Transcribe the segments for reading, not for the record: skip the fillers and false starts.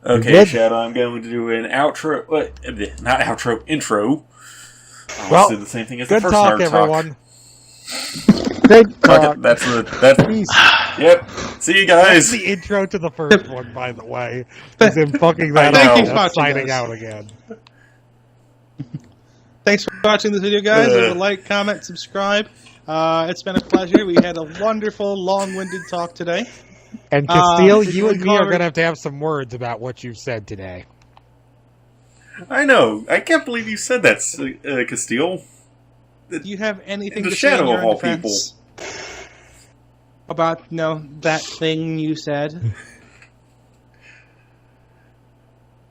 Okay, Shadow, I'm going to do an outro. Not outro, intro. I almost did the same thing as the first talk, nerd everyone. Good talk. That's Yep. See you guys. That's the intro to the first one, by the way. Is him fucking that Thank up you and signing out again. Thanks for watching this video, guys. Leave a like, comment, subscribe. It's been a pleasure. We had a wonderful, long-winded talk today. And Castile, you and me are going to have some words about what you've said today. I know. I can't believe you said that, Castile. Do you have anything in the to say shadow in of your all defense about that thing you said?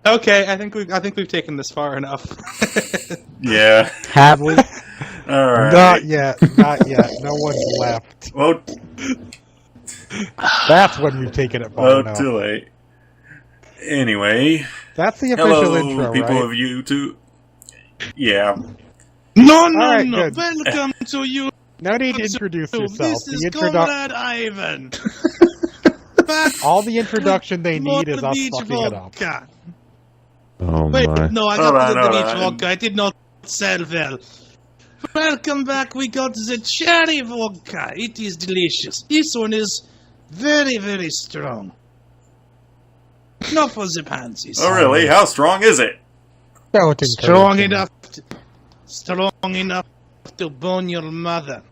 Okay, I think we've taken this far enough. Yeah. Have we? All right. Not yet. Not yet. No one's left. Well, that's when we've taken it far enough. Too late. Anyway. That's the official hello, intro, people right? of YouTube. Yeah. No, right, welcome to you. No need to introduce yourself. This is Comrade Ivan. All the introduction they need is us fucking it up. Oh Wait, my. no, I got the beach vodka. I did not sell well. Welcome back. We got the cherry vodka. It is delicious. This one is very, very strong. Not for the pansies. Oh, really? How strong is it? Strong enough to bone your mother.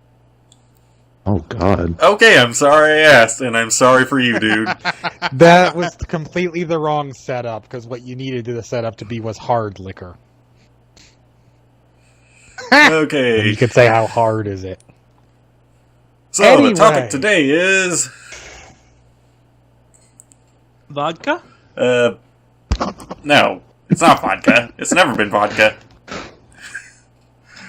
Oh God. Okay, I'm sorry I asked, and I'm sorry for you, dude. That was completely the wrong setup, because what you needed the setup to be was hard liquor. Okay. And you could say, how hard is it? So, anyway. The topic today is... Vodka? No. It's not vodka. It's never been vodka.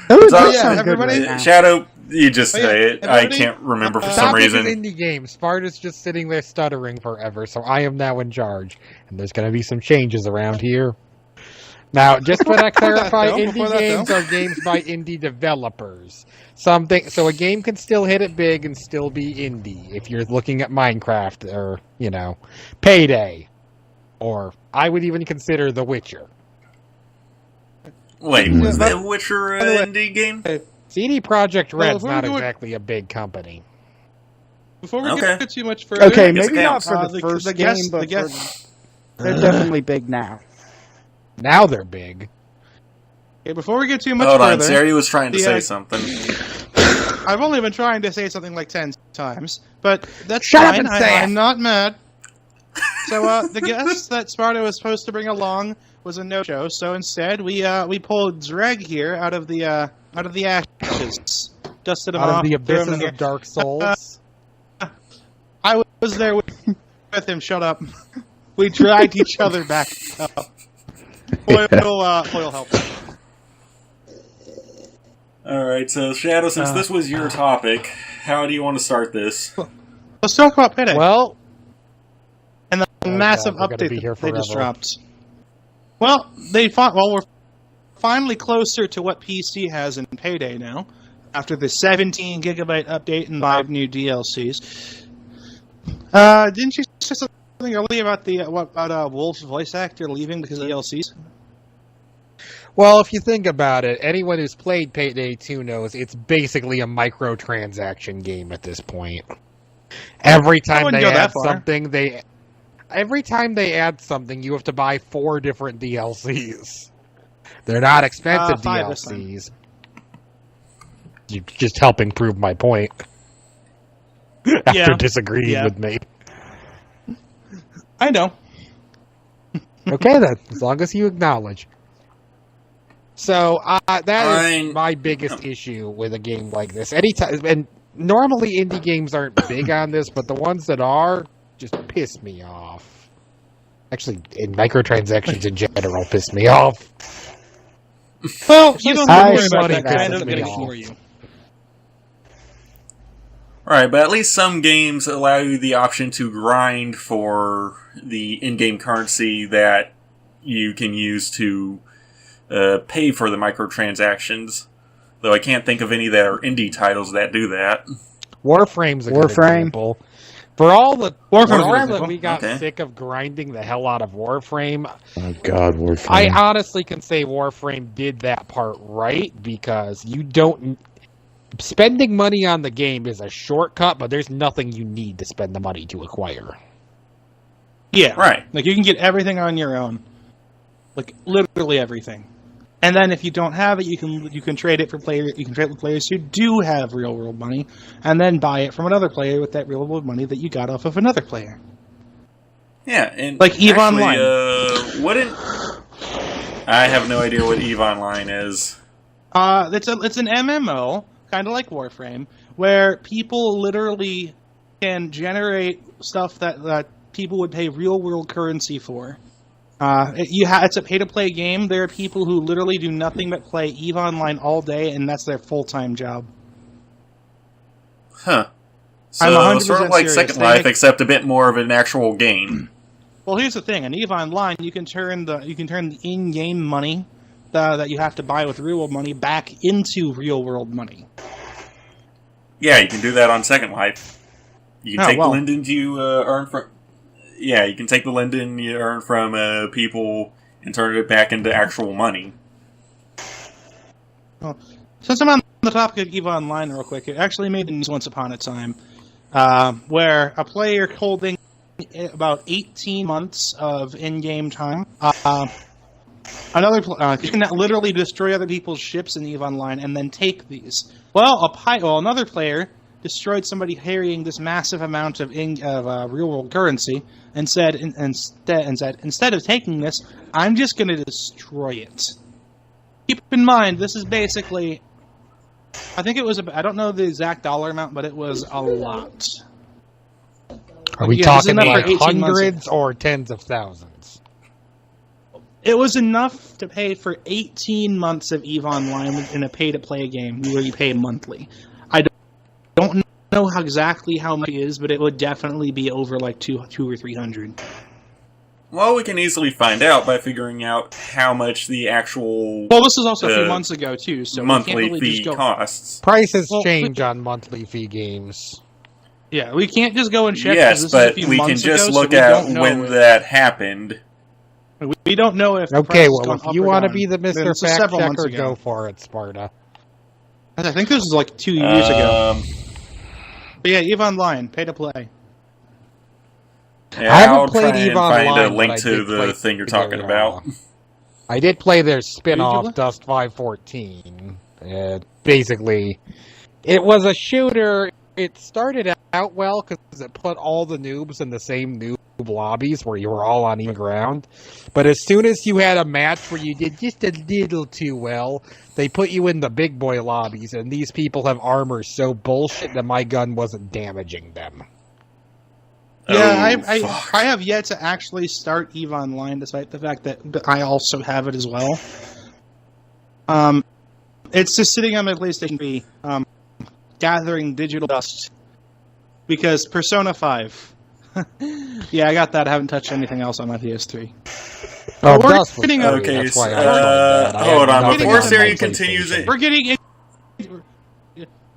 Everybody? Shadow, you just say it. I can't remember for some reason. Indie game. Sparta's just sitting there stuttering forever, so I am now in charge. And there's going to be some changes around here. Now, just when I clarify, indie games are games by indie developers. So a game can still hit it big and still be indie. If you're looking at Minecraft or, Payday. Or I would even consider The Witcher. Wait, was The Witcher an indie game? CD Projekt Red's not exactly a big company. Before we get too much further... Okay, maybe not for the first game, but they're definitely big now. Now they're big. Okay, before we get too much further... Hold on, further, Sari was trying to say something. I've only been trying to say something like 10 times, but that's Shut fine. up and say I'm not mad. So, the guest that Sparta was supposed to bring along was a no-show, so instead we pulled Dreg here out of the ashes, dusted him off. Out of the abysses of Dark Souls. I was there with him. Shut up. We dragged each other back up. Foil helped. Alright, so Shadow, since this was your topic, how do you want to start this? Let's talk about Payday. Well... And the massive update that they just dropped. Well, we're finally closer to what PC has in Payday now, after the 17 gigabyte update and 5 new DLCs. Didn't you say something earlier about Wolf's voice actor leaving because of DLCs? Well, if you think about it, anyone who's played Payday 2 knows it's basically a microtransaction game at this point. Every time they add something, Every time they add something, you have to buy 4 different DLCs. They're not expensive DLCs. You're just helping prove my point. After disagreeing with me. I know. Okay then, as long as you acknowledge. So, that is my biggest issue with a game like this. Anytime, and normally indie games aren't big on this, but the ones that are... just piss me off. Actually, microtransactions in general piss me off. Well, you don't have to worry about that. Kind of getting for you. Alright, but at least some games allow you the option to grind for the in-game currency that you can use to pay for the microtransactions. Though I can't think of any that are indie titles that do that. Warframe's a good example. For all the Warframe that we got sick of grinding the hell out of Warframe. Oh God, Warframe! I honestly can say Warframe did that part right, because you don't. Spending money on the game is a shortcut, but there's nothing you need to spend the money to acquire. Yeah, right. Like you can get everything on your own, like literally everything. And then if you don't have it, you can trade it for players. You can trade with players who do have real world money, and then buy it from another player with that real world money that you got off of another player. Yeah, and like EVE Online. Wouldn't I have no idea what EVE Online is? It's an MMO, kind of like Warframe, where people literally can generate stuff that people would pay real world currency for. It's a pay-to-play game. There are people who literally do nothing but play EVE Online all day, and that's their full-time job. Huh. I'm 100% sort of like serious. Second Life, except a bit more of an actual game. Well, here's the thing: in EVE Online, you can turn the in-game money that you have to buy with real-world money back into real-world money. Yeah, you can do that on Second Life. You can take the lindens you earn from. Yeah, you can take the linden you earn from people and turn it back into actual money. Well, since I'm on the topic of EVE Online real quick, it actually made the news once upon a time, where a player holding about 18 months of in-game time, you can literally destroy other people's ships in EVE Online and then take these. Well, another player destroyed somebody carrying this massive amount of real-world currency, and said, instead of taking this, I'm just going to destroy it. Keep in mind, this is basically, I think it was, I don't know the exact dollar amount, but it was a lot. Are we talking like hundreds or tens of thousands? It was enough to pay for 18 months of EVE Online in a pay-to-play game where you pay monthly. I don't know exactly how much it is, but it would definitely be over like 200 or 300. Well, we can easily find out by figuring out how much the actual. Well, this is also a few months ago too, so monthly we can't really fee costs. Prices change on monthly fee games. Yeah, we can't just go and check. Yes, but we can just look at when that happened. We don't know if. Okay, well, if you want to be the Mr. Fact Checker, go for it, Sparta. I think this was like 2 years ago. But yeah, EVE Online, pay to play. Yeah, I haven't played EVE Online. Find a link to the thing you're talking about. I did play their spin-off, Dust 514. Basically, it was a shooter. It started out well because it put all the noobs in the same noob lobbies where you were all on even ground. But as soon as you had a match where you did just a little too well, they put you in the big boy lobbies, and these people have armor so bullshit that my gun wasn't damaging them. Yeah, I have yet to actually start EVE Online, despite the fact that I also have it as well. It's just sitting on my PlayStation 3, gathering digital dust. Because Persona 5. Yeah, I got that. I haven't touched anything else on my PS3. Oh, dust was okay, that's why hold on. Before Siri continues it... We're getting...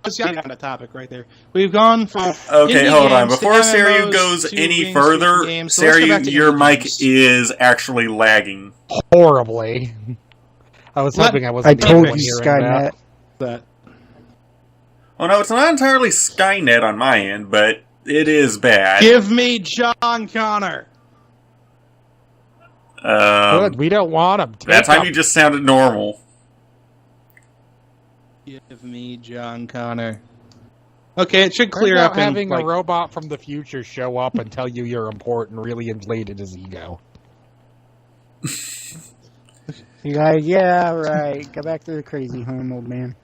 Let's get on the topic right there. We've gone from... Okay, hold on. Before Siri goes any further, Siri, your mic is actually lagging. Horribly. I was hoping I wasn't... I told you, Skynet. That. Oh no, it's not entirely Skynet on my end, but it is bad. Give me John Connor! Good, we don't want him. That time you just sounded normal. Give me John Connor. Okay, it should clear up. Having a robot from the future show up and tell you you're important really inflated his ego. Yeah, right. Go back to the crazy home, old man.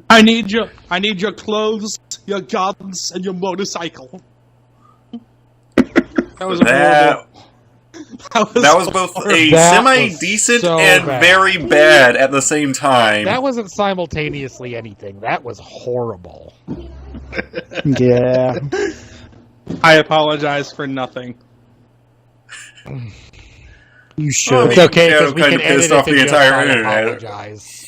I need your clothes, your guns, and your motorcycle. That was both a semi-decent and very bad at the same time. That wasn't simultaneously anything. That was horrible. Yeah. I apologize for nothing. You should. It's okay, because we can edit it to the entire internet. Apologize.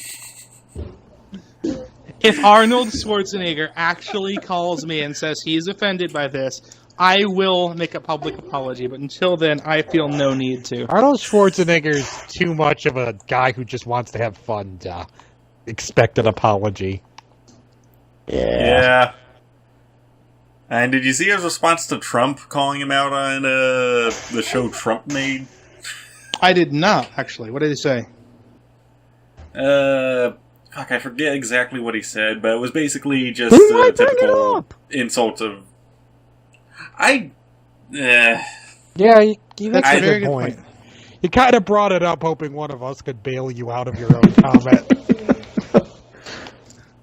If Arnold Schwarzenegger actually calls me and says he's offended by this, I will make a public apology, but until then, I feel no need to. Arnold Schwarzenegger is too much of a guy who just wants to have fun to expect an apology. Yeah. And did you see his response to Trump calling him out on the show Trump made? I did not, actually. What did he say? Fuck, I forget exactly what he said, but it was basically just a typical insult of... Yeah, you make a very good point. You kind of brought it up hoping one of us could bail you out of your own comment.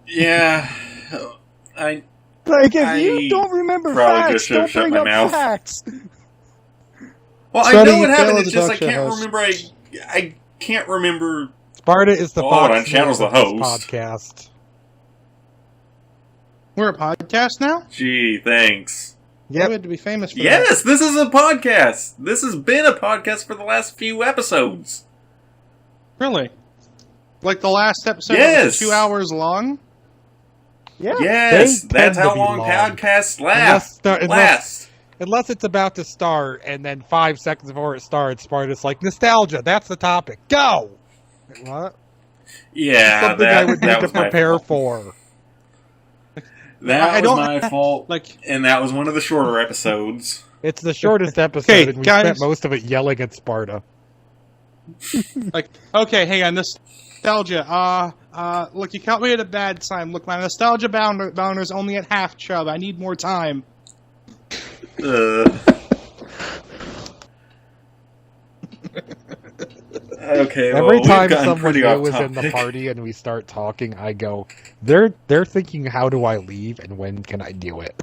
Yeah. Like, if you don't remember facts, don't bring up facts. Well, I know what happened, it's just I can't remember... I can't remember... Sparta is the Fox Channel's the host. Podcast. We're a podcast now? Gee, thanks. Yeah, we had to be famous for that. Yes, this is a podcast. This has been a podcast for the last few episodes. Really? Like the last episode was 2 hours long? Yeah. Yes, that's how long podcasts last. Unless it's about to start, and then 5 seconds before it starts, Sparta's like, nostalgia, that's the topic. Go! What? Yeah, something I would need to prepare for. That was my fault, and that was one of the shorter episodes. It's the shortest episode, and we spent most of it yelling at Sparta. Okay, hang on, nostalgia. Look, you caught me at a bad time. Look, my nostalgia bounder's only at half chub. I need more time. Okay, every time someone new is in the party and we start talking, I go, they're thinking, how do I leave and when can I do it?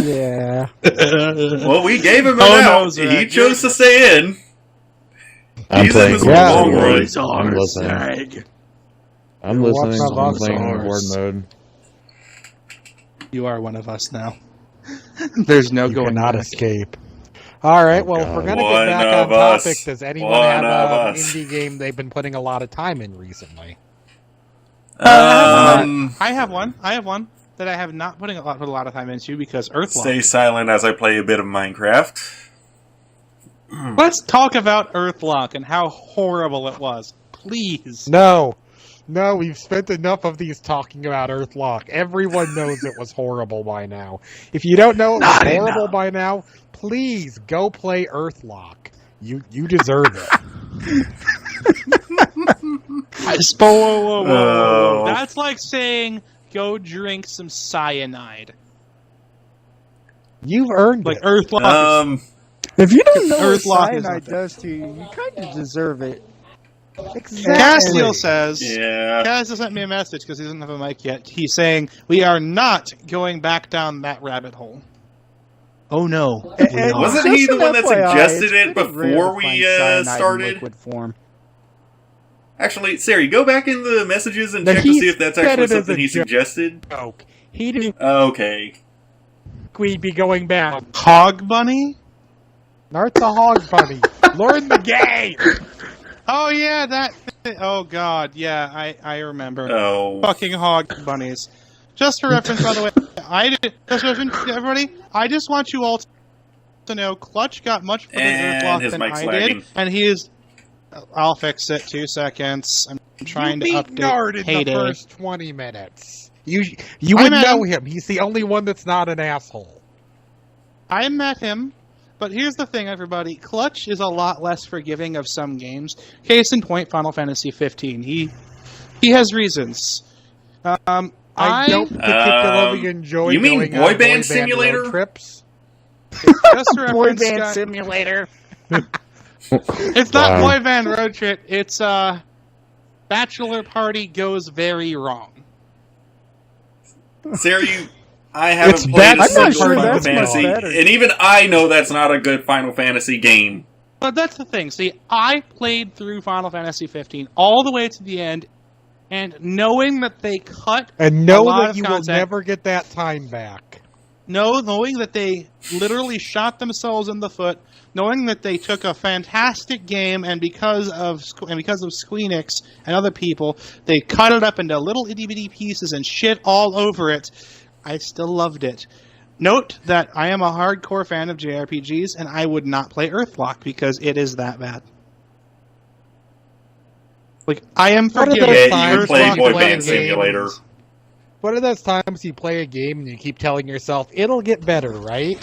Yeah. Well, we gave him an out. He chose to stay in. He's in this long run. I'm listening. I'm playing horde mode. You are one of us now. There's no going not escape. All right, well, if we're going to get back on topic, does anyone have an indie game they've been putting a lot of time in recently? I have one that I have not put a lot of time into because Earthlock. Stay silent as I play a bit of Minecraft. Let's talk about Earthlock and how horrible it was. Please. No, we've spent enough of these talking about Earthlock. Everyone knows it was horrible by now. If you don't know it was horrible by now, please go play Earthlock. You deserve it. Whoa. That's like saying go drink some cyanide. You've earned it. Earthlock. If you don't know what cyanide does to you, you kind of deserve it. Exactly. Castiel says, Castiel sent me a message because he doesn't have a mic yet. He's saying, we are not going back down that rabbit hole. Oh no. Wasn't he the one that suggested it before we started? Liquid form. Actually, Sari, go back in the messages and check to see if that's actually something he suggested. Joke. He didn't. Okay. We'd be going back. Hog Bunny? Not the Hog Bunny. Learn the game! Oh yeah, that. Oh god, yeah, I remember. Oh, fucking hog bunnies. Just for reference, by the way, everybody. I just want you all to know, Clutch got much further Earthlock than I did, and he is. I'll fix it. 2 seconds. I'm trying to update in the first 20 minutes. You would know him. He's the only one that's not an asshole. I met him. But here's the thing, everybody. Clutch is a lot less forgiving of some games. Case in point, Final Fantasy 15. He has reasons. I don't particularly enjoy. You mean Boy Band Simulator trips? Just a Boy Band Simulator. It's not Boy Band Road Trip. It's Bachelor Party Goes Very Wrong. Sari, I haven't played a single Final Fantasy, and even I know that's not a good Final Fantasy game. But that's the thing. See, I played through Final Fantasy 15 all the way to the end, and knowing that they cut and know that you will never get that time back. knowing that they literally shot themselves in the foot, knowing that they took a fantastic game and because of Squeenix and other people, they cut it up into little itty bitty pieces and shit all over it. I still loved it. Note that I am a hardcore fan of JRPGs, and I would not play Earthlock because it is that bad. Like, I am forgiving. Yeah, you play Boy Band Simulator. What are those times you play a game and you keep telling yourself, it'll get better, right?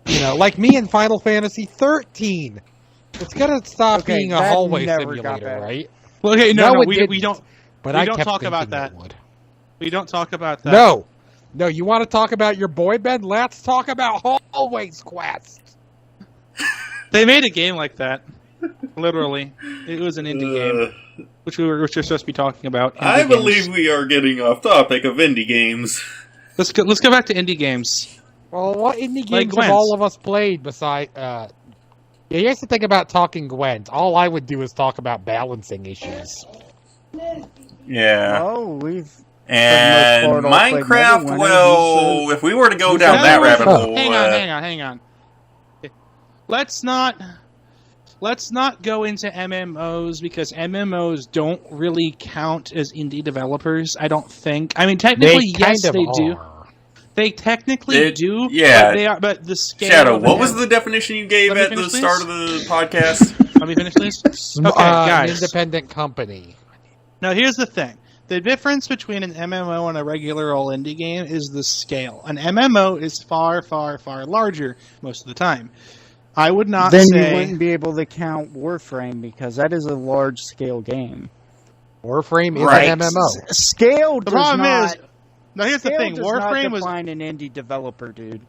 You know, like me in Final Fantasy 13. It's gonna stop being a hallway simulator, right? Well, okay, no, we don't. But we don't talk about that. We don't talk about that. No, you want to talk about your boy band? Let's talk about Hallways Quest. They made a game like that. Literally, it was an indie game, which we're supposed to be talking about. I believe we are getting off topic of indie games. Let's go back to indie games. Well, what indie games have all of us played besides? Here's the thing about talking Gwent. All I would do is talk about balancing issues. Yeah. Oh, we've. And Minecraft, well, if we were to go down that rabbit hole... Hang on. Let's not go into MMOs, because MMOs don't really count as indie developers, I don't think. I mean, technically, yes, they do. They technically do, yeah. but the scale... Shadow, what was the definition you gave at the start of the podcast? Let me finish, please. Okay, guys. An independent company. Now, here's the thing. The difference between an MMO and a regular old indie game is the scale. An MMO is far, far, far larger most of the time. I would not say... Then you wouldn't be able to count Warframe, because that is a large-scale game. Warframe is an MMO. Scale does not... Now, here's the thing. Warframe was... define an indie developer, dude.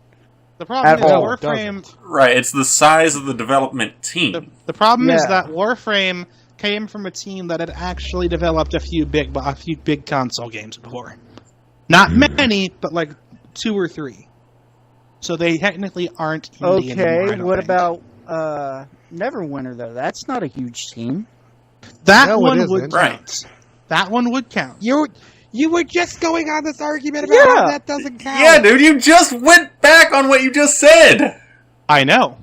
The problem is Warframe... Right, it's the size of the development team. The problem is that Warframe came from a team that had actually developed a few big console games before. Not many, but like 2 or 3. So they technically aren't indie anymore, what about Neverwinter, though? That's not a huge team. That one would count. That one would count. You were just going on this argument about how that doesn't count. Yeah, dude, you just went back on what you just said. I know.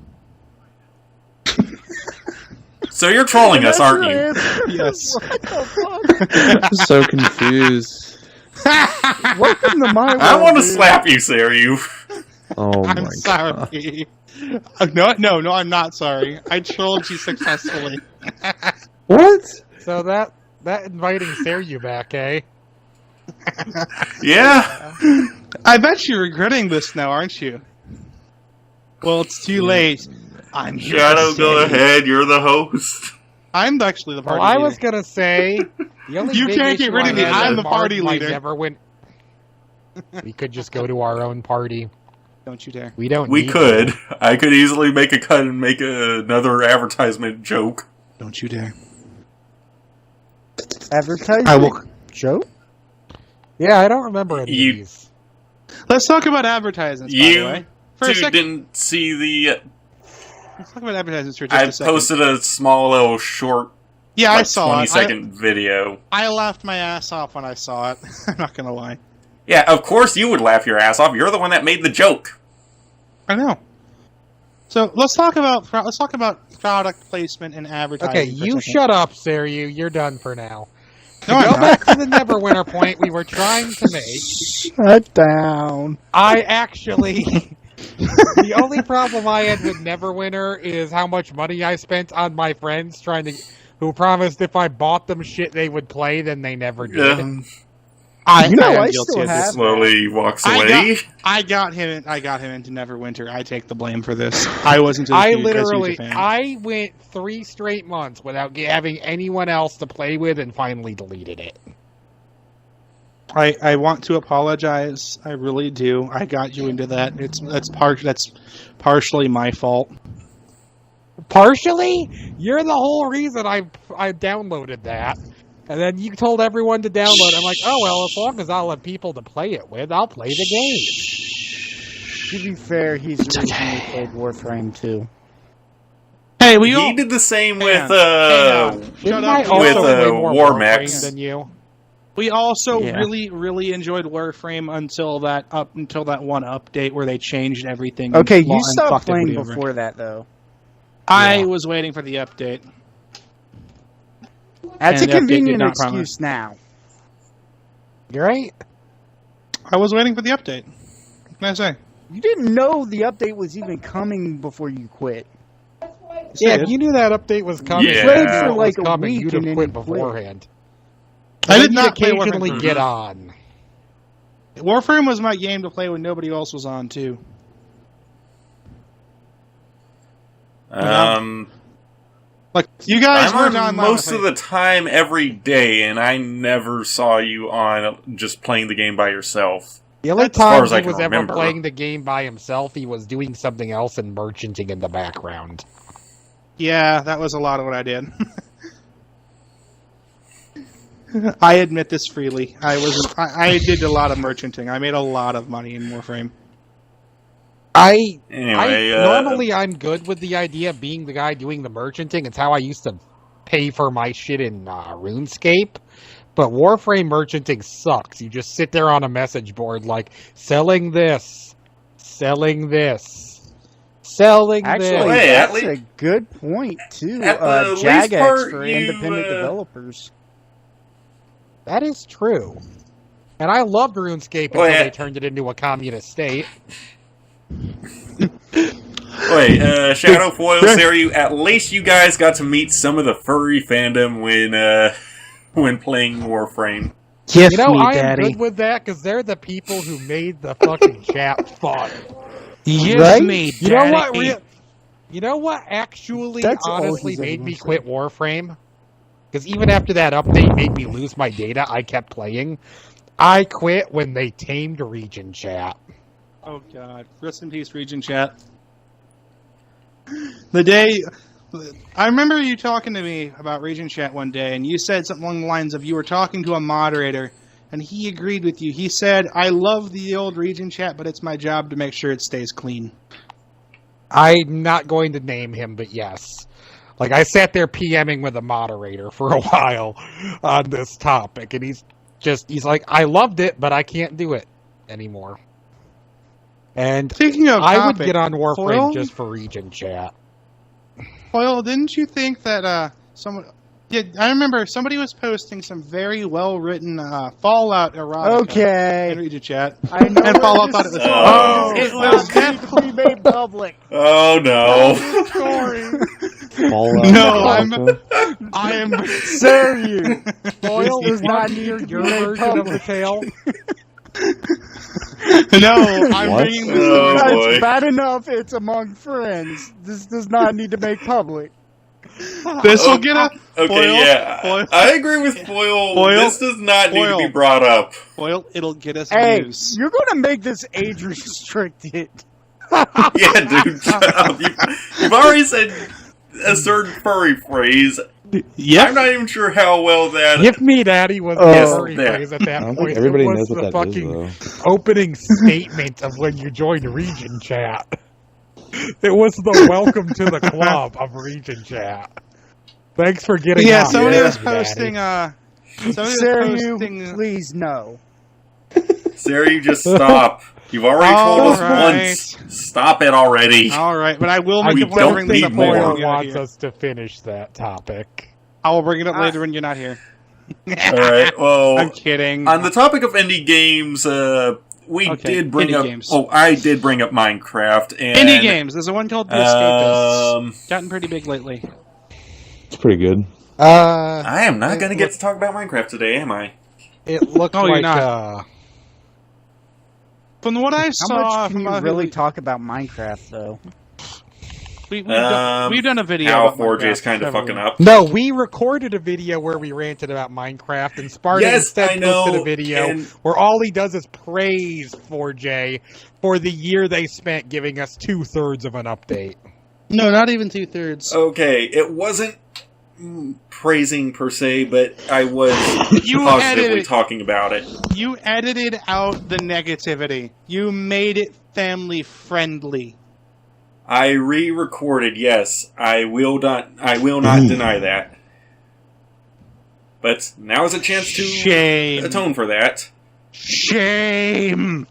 So you're trolling us, aren't you? Yes. What the fuck? I'm so confused. Welcome to my world, I want to slap you, Saryu. Oh my god. I'm sorry. No, I'm not sorry. I trolled you successfully. What? So that inviting Saryu back, eh? Yeah. I bet you're regretting this now, aren't you? Well, it's too late. I'm Shadow, go ahead. You're the host. I'm actually the party leader. leader. I was going to say... You can't get rid of me. I'm the party leader. We could just go to our own party. Don't you dare. We could. I could easily make a cut and make another advertisement joke. Don't you dare. Advertisement joke? Yeah, I don't remember any of these. Let's talk about advertisements, by the way. You didn't see the... Let's talk about advertisements for just a second. I posted a small little short, I saw 20-second video. I laughed my ass off when I saw it. I'm not going to lie. Yeah, of course you would laugh your ass off. You're the one that made the joke. I know. So let's talk about product placement and advertising. Okay, you shut up, Saryu. You're done for now. No, go back to the Neverwinter point we were trying to make. Shut down. I actually... The only problem I had with Neverwinter is how much money I spent on my friends who promised if I bought them shit they would play, then they never did. I still have. Slowly walks away. I got him into Neverwinter. I take the blame for this. I wasn't. I went 3 straight months without having anyone else to play with, and finally deleted it. I want to apologize. I really do. I got you into that. That's partially my fault. Partially? You're the whole reason I downloaded that. And then you told everyone to download it. I'm like, oh, well, as long as I'll have people to play it with, I'll play the game. To be fair, he's originally played Warframe too. Hey, he did the same with War Mechs than you. We also really enjoyed Warframe until that one update where they changed everything. Okay, you stopped playing before that, though. I was waiting for the update. That's a convenient excuse now. You're right. I was waiting for the update. What can I say? You didn't know the update was even coming before you quit. Yeah, if you knew that update was coming, you played for like a week you'd have quit beforehand. I did not occasionally get on. Warframe was my game to play when nobody else was on, too. Like, you guys weren't on most of the time every day, and I never saw you on just playing the game by yourself. The only time he was ever playing the game by himself, he was doing something else and merchanting in the background. Yeah, that was a lot of what I did. I admit this freely. I did a lot of merchanting. I made a lot of money in Warframe. Normally I'm good with the idea of being the guy doing the merchanting. It's how I used to pay for my shit in RuneScape. But Warframe merchanting sucks. You just sit there on a message board like, selling this, selling this, selling this. Actually, that's a good point, too. Jagex for independent developers. That is true. And I loved RuneScape until they turned it into a communist state. Shadow Foil, Sarah, at least you guys got to meet some of the furry fandom when playing Warframe. Kiss me, Daddy. I am good with that because they're the people who made the fucking chat fun. Kiss me, Daddy. You know what actually honestly made me quit Warframe? Because even after that update made me lose my data, I kept playing. I quit when they tamed Region Chat. Oh god. Rest in peace, Region Chat. The day... I remember you talking to me about Region Chat one day, and you said something along the lines of you were talking to a moderator, and he agreed with you. He said, I love the old Region Chat, but it's my job to make sure it stays clean. I'm not going to name him, but yes. Like, I sat there PMing with a moderator for a while on this topic, and he's like, I loved it, but I can't do it anymore. And speaking of I would get on Warframe just for Region Chat. Well, didn't you think that someone... Yeah, I remember somebody was posting some very well-written Fallout erotica in Region Chat. I know. And Fallout thought it was... It was definitely made public. Oh, no. I am... Sir, you. Foil does not hear your version of the tale. No, I'm bringing this story. That's bad enough it's among friends. This does not need to make public. This will get a... Okay, Foil. I agree with Foil. This does not need to be brought up. Foil, it'll get us views. You're going to make this age restricted. Yeah, dude, shut up. You've already said a certain furry phrase. Yep. I'm not even sure how well that... Give me Daddy was the furry phrase at that point. Everybody knows what that is, though. Opening statement of when you joined Region Chat. It was the welcome to the club of Region Chat. Thanks for getting on. Somebody was posting... Sarah, you please no. Sarah, you just stop. You've already told us once. Stop it already. All right, but I will make it later. Need more. Wants us to finish that topic. I will bring it up later when you're not here. All right. Well, I'm kidding. On the topic of indie games, did bring up. Games. Oh, I did bring up Minecraft and indie games. There's a one called The Escapists. Gotten pretty big lately. It's pretty good. I am not going to get to talk about Minecraft today, am I? It looked like. From what I saw... How much can you really talk about Minecraft, though? We've done a video How about 4J is kind of fucking up. No, we recorded a video where we ranted about Minecraft, and Spartan instead posted a video where all he does is praise 4J for the year they spent giving us 2/3 of an update. No, not even 2/3. Okay, it wasn't praising per se, but I was positively talking about it. You edited out the negativity. You made it family friendly. I re-recorded. Yes, I will not deny that. But now is a chance to atone for that. Shame!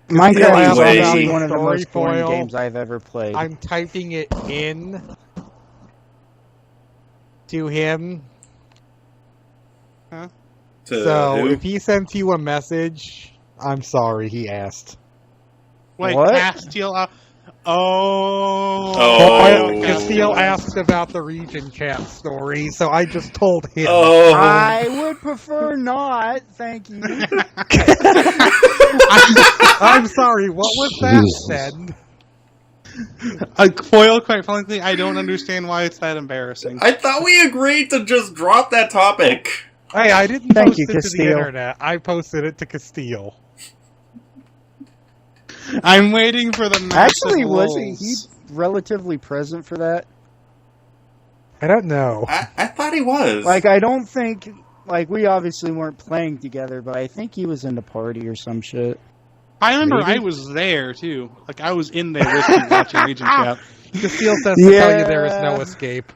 Minecraft is obviously one of the most boring games I've ever played. I'm typing it in to him. Huh? So, if he sends you a message, I'm sorry, he asked. Wait, what? Castile... Castile asked about the region chat story, so I just told him. I would prefer not, thank you. I'm sorry, what was that then? Foil, quite frankly, I don't understand why it's that embarrassing. I thought we agreed to just drop that topic. Hey, I didn't post it to the internet. I posted it to Castile. I'm waiting for the massive Actually, wasn't he relatively present for that? I don't know. I thought he was. Like, I don't think... Like, we obviously weren't playing together, but I think he was in the party or some shit. I remember I was there, too. Like, I was in there with you watching Region Chat. Castile says to tell you there is no escape.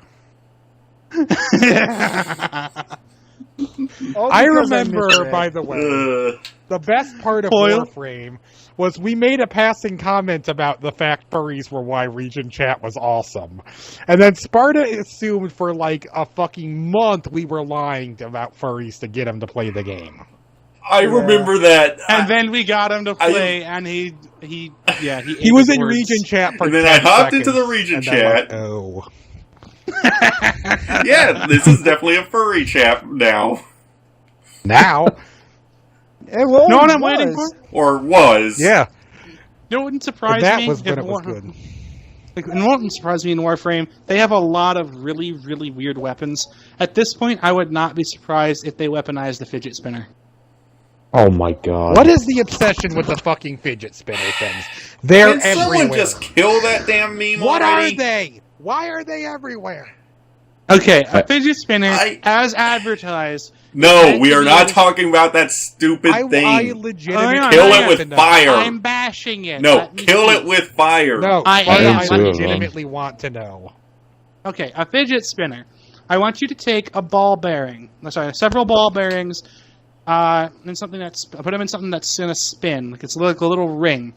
I remember, by the way, the best part of Warframe was we made a passing comment about the fact furries were why region chat was awesome. And then Sparta assumed for like a fucking month we were lying about furries to get him to play the game. I remember that. And then we got him to play, and he was in region chat for 10 seconds. And then I hopped into the region chat. Like, oh. Yeah, this is definitely a furry chat now. Now? It was. Know what I'm waiting for? Or was. Yeah. You know what wouldn't surprise that me? Was when it was good. Like, it wouldn't surprise me in Warframe. They have a lot of really, really weird weapons. At this point, I would not be surprised if they weaponized the fidget spinner. Oh my god. What is the obsession with the fucking fidget spinner things? They're everywhere. Can someone just kill that damn meme What already? Are they? Why are they everywhere? Okay, a fidget spinner, as advertised... No, we are not talking about that stupid thing. I legitimately kill it with fire. I'm bashing it. No, kill it with fire. No, I legitimately want to know. Okay, a fidget spinner. I want you to take a ball bearing. Several ball bearings, and something that's put them in something that's in a spin, like it's like a little ring.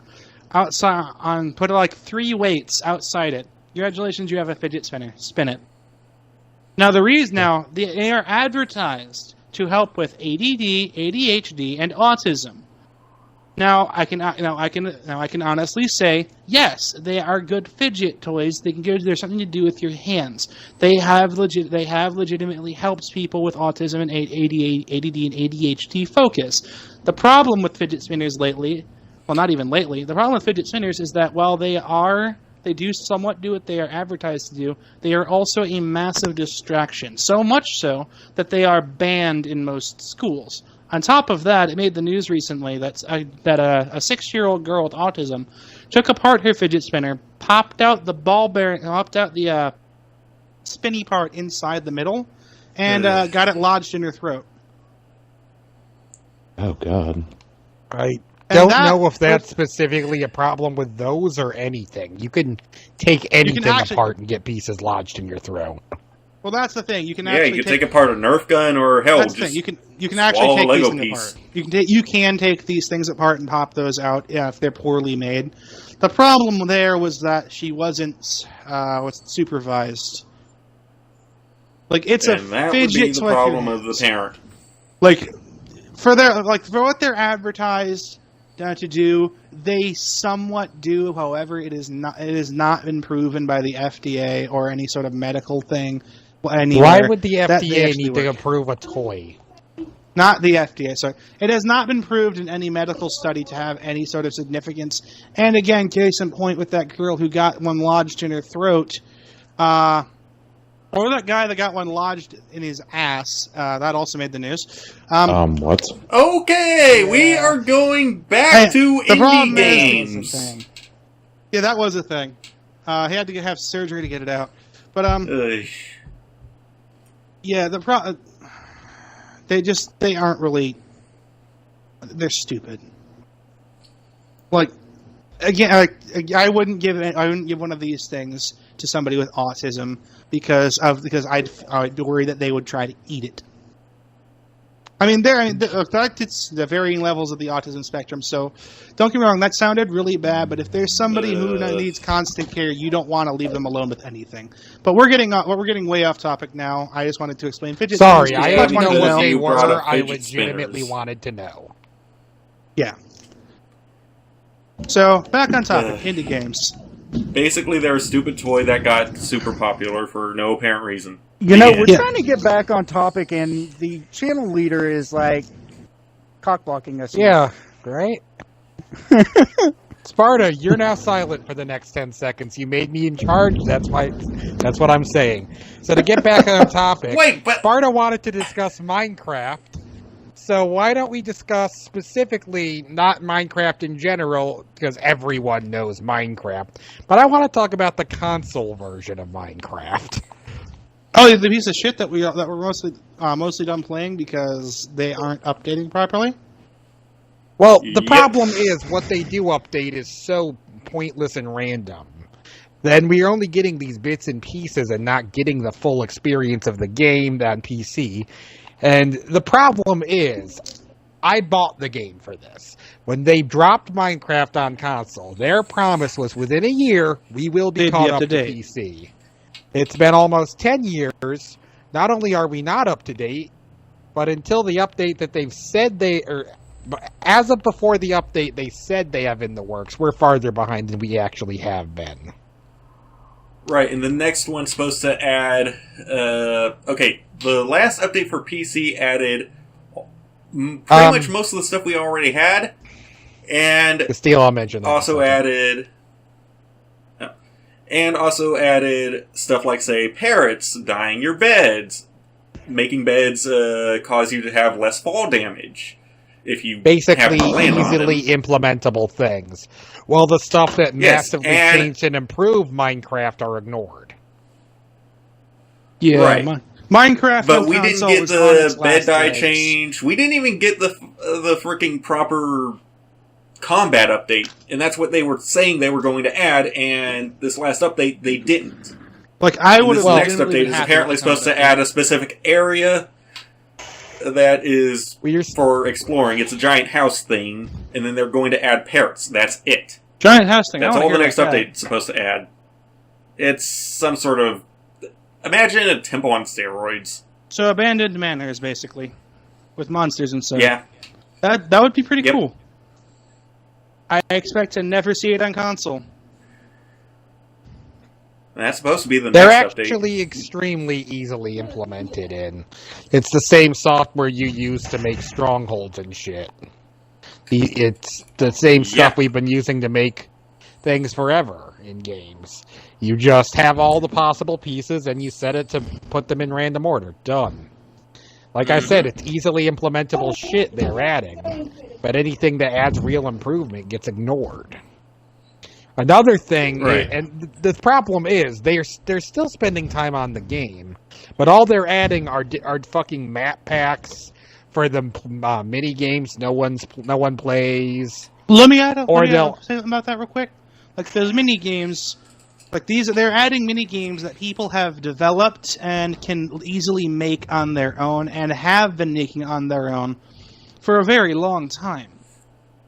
Outside, put like 3 weights outside it. Congratulations, you have a fidget spinner. Spin it. Now they are advertised to help with ADD, ADHD, and autism. Now I can honestly say yes, they are good fidget toys. There's something to do with your hands. They have legitimately helped people with autism and ADD and ADHD focus. The problem with fidget spinners lately, well, not even lately. The problem with fidget spinners is that while they do somewhat do what they are advertised to do, they are also a massive distraction. So much so that they are banned in most schools. On top of that, it made the news recently that a 6-year-old girl with autism took apart her fidget spinner, popped out the ball bearing, popped out the spinny part inside the middle, and got it lodged in her throat. Oh, God. I don't know if that's specifically a problem with those or anything. You can take anything apart and get pieces lodged in your throat. Well, that's the thing. You can take apart a Nerf gun, or hell, that's just you can actually take these things apart. You can take these things apart and pop those out if they're poorly made. The problem there was that she wasn't supervised. Like it's a that fidget. Would be the problem of the parent. Like for what they're advertised to do, they somewhat do. However, it has not been proven by the FDA or any sort of medical thing. Why would the FDA need to approve a toy? Not the FDA, sorry. It has not been proved in any medical study to have any sort of significance. And again, case in point with that girl who got one lodged in her throat, or that guy that got one lodged in his ass. That also made the news. What? Okay, we are going back to indie games. Yeah, that was a thing. He had to have surgery to get it out. But yeah, they aren't really. They're stupid. Like, Again, I wouldn't give one of these things to somebody with autism because I'd worry that they would try to eat it. I mean, it's the varying levels of the autism spectrum. So, don't get me wrong, that sounded really bad. But if there's somebody who needs constant care, you don't want to leave them alone with anything. But we're getting way off topic now. I just wanted to explain fidget spinners. Sorry, I didn't know what they were. I legitimately wanted to know. Yeah. So, back on topic, indie games. Basically, they're a stupid toy that got super popular for no apparent reason. You know, we're trying to get back on topic, and the channel leader is, like, cock-blocking us. Yeah, right? Sparta, you're now silent for the next 10 seconds. You made me in charge. That's what I'm saying. So to get back on topic, Sparta wanted to discuss Minecraft. So why don't we discuss specifically, not Minecraft in general, because everyone knows Minecraft, but I want to talk about the console version of Minecraft. Oh, the piece of shit that we're mostly done playing because they aren't updating properly? Well, the problem is what they do update is so pointless and random. Then we're only getting these bits and pieces and not getting the full experience of the game on PC. And the problem is, I bought the game for this. When they dropped Minecraft on console, their promise was within a year, we will be caught up to PC. It's been almost 10 years. Not only are we not up to date, but until the update that they've said as of before the update they said they have in the works, we're farther behind than we actually have been. Right, and the next one's supposed to add... the last update for PC added pretty much most of the stuff we already had, and I'll mention that also added stuff like, say, parrots dyeing your beds, making beds cause you to have less fall damage if you basically have to land easily implementable things. Well, the stuff that massively changed and improved Minecraft are ignored. Yeah, right. Minecraft, but we didn't get the bed dye change. We didn't even get the freaking proper combat update, and that's what they were saying they were going to add. And this last update, they didn't. Like I would. This next update is apparently supposed to add a specific area that is for exploring. It's a giant house thing, and then they're going to add parrots. That's it. Giant house thing. That's all the next update is supposed to add. It's some sort of... Imagine a temple on steroids. So abandoned manors, basically. With monsters and stuff. Yeah. That would be pretty cool. I expect to never see it on console. That's supposed to be the next update. They're actually extremely easily implemented in. It's the same software you use to make strongholds and shit. It's the same stuff we've been using to make things forever in games. You just have all the possible pieces and you set it to put them in random order. Done. Like I said, it's easily implementable shit they're adding. But anything that adds real improvement gets ignored. Another thing, and the problem is, they're still spending time on the game, but all they're adding are fucking map packs for the mini games no one plays. Let me say about that real quick. Like those mini games, like they're adding mini games that people have developed and can easily make on their own, and have been making on their own for a very long time.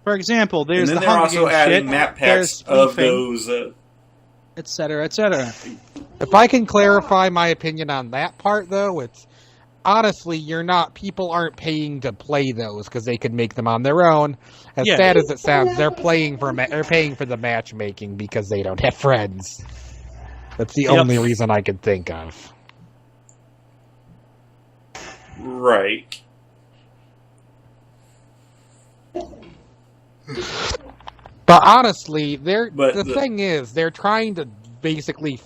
For example, there's the Hunger Games shit. And they're also adding map packs of those... etc., etc. If I can clarify my opinion on that part, though, it's... Honestly, people aren't paying to play those because they could make them on their own. As sad as it sounds, they're paying for the matchmaking because they don't have friends. That's the only reason I can think of. Right. But honestly, the thing is, they're trying to basically...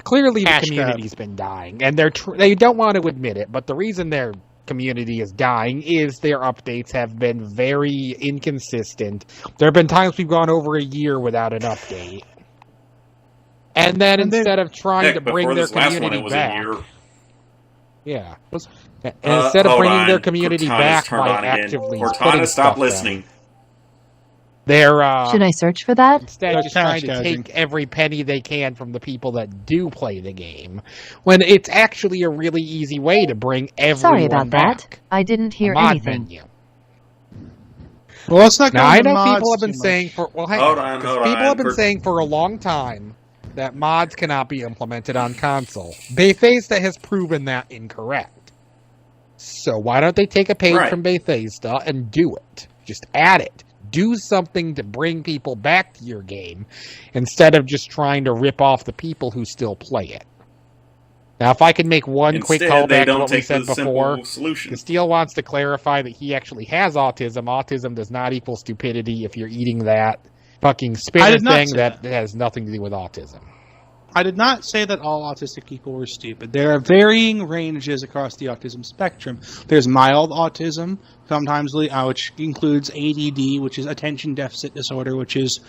Clearly, the community's been dying, and they don't want to admit it, but the reason their community is dying is their updates have been very inconsistent. There have been times we've gone over a year without an update. And then instead of trying to bring their community back... Yeah. And instead of bringing their community back by actively putting stop listening. They're Should I search for that? instead just trying to take every penny they can from the people that do play the game, when it's actually a really easy way to bring everyone Sorry about back. that. I didn't hear A mod anything. menu. Well, let's not go Now, I into know mods people have been too saying much. for well, Hold on. people have been saying for a long time that mods cannot be implemented on console. Bethesda has proven that incorrect. So why don't they take a page from Bethesda and do it? Just add it. Do something to bring people back to your game instead of just trying to rip off the people who still play it. Now, if I can make one quick callback to what we said before, Castile wants to clarify that he actually has autism. Autism does not equal stupidity. If you're eating that fucking spinner thing, that has nothing to do with autism. I did not say that all autistic people were stupid. There are varying ranges across the autism spectrum. There's mild autism, sometimes which includes ADD, which is attention deficit disorder, which is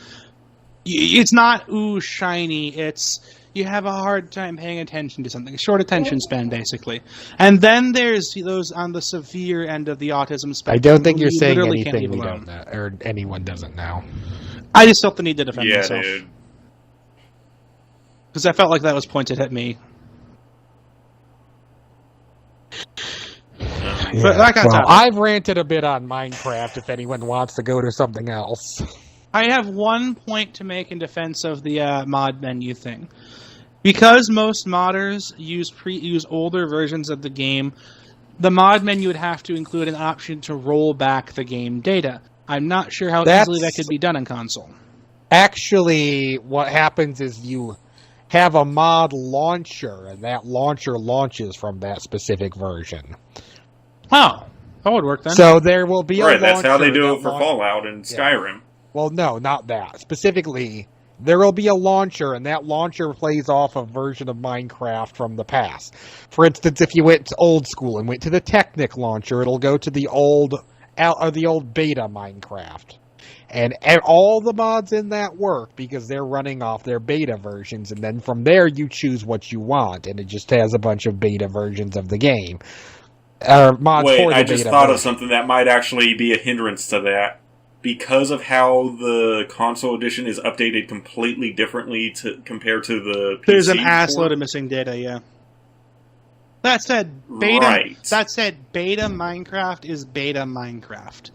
it's not shiny. It's you have a hard time paying attention to something. A short attention span, basically. And then there's those on the severe end of the autism spectrum. I don't think you're saying anything we don't know, or anyone doesn't know. I just felt the need to defend myself. Dude. Because I felt like that was pointed at me. I've ranted a bit on Minecraft if anyone wants to go to something else. I have one point to make in defense of the mod menu thing. Because most modders use older versions of the game, the mod menu would have to include an option to roll back the game data. I'm not sure how easily that could be done on console. Actually, what happens is you have a mod launcher, and that launcher launches from that specific version. Oh, that would work then. So there will be a launcher. Right, that's how they do it for Fallout and Skyrim. Well, no, not that. Specifically, there will be a launcher, and that launcher plays off a version of Minecraft from the past. For instance, if you went to old school and went to the Technic launcher, it'll go to the old beta Minecraft. And all the mods in that work because they're running off their beta versions, and then from there you choose what you want, and it just has a bunch of beta versions of the game. Mods Wait, for the I just beta thought version. of something that might actually be a hindrance to that. Because of how the console edition is updated completely differently compared to the PC. There's an assload of missing data, yeah. That said, beta Minecraft is beta Minecraft.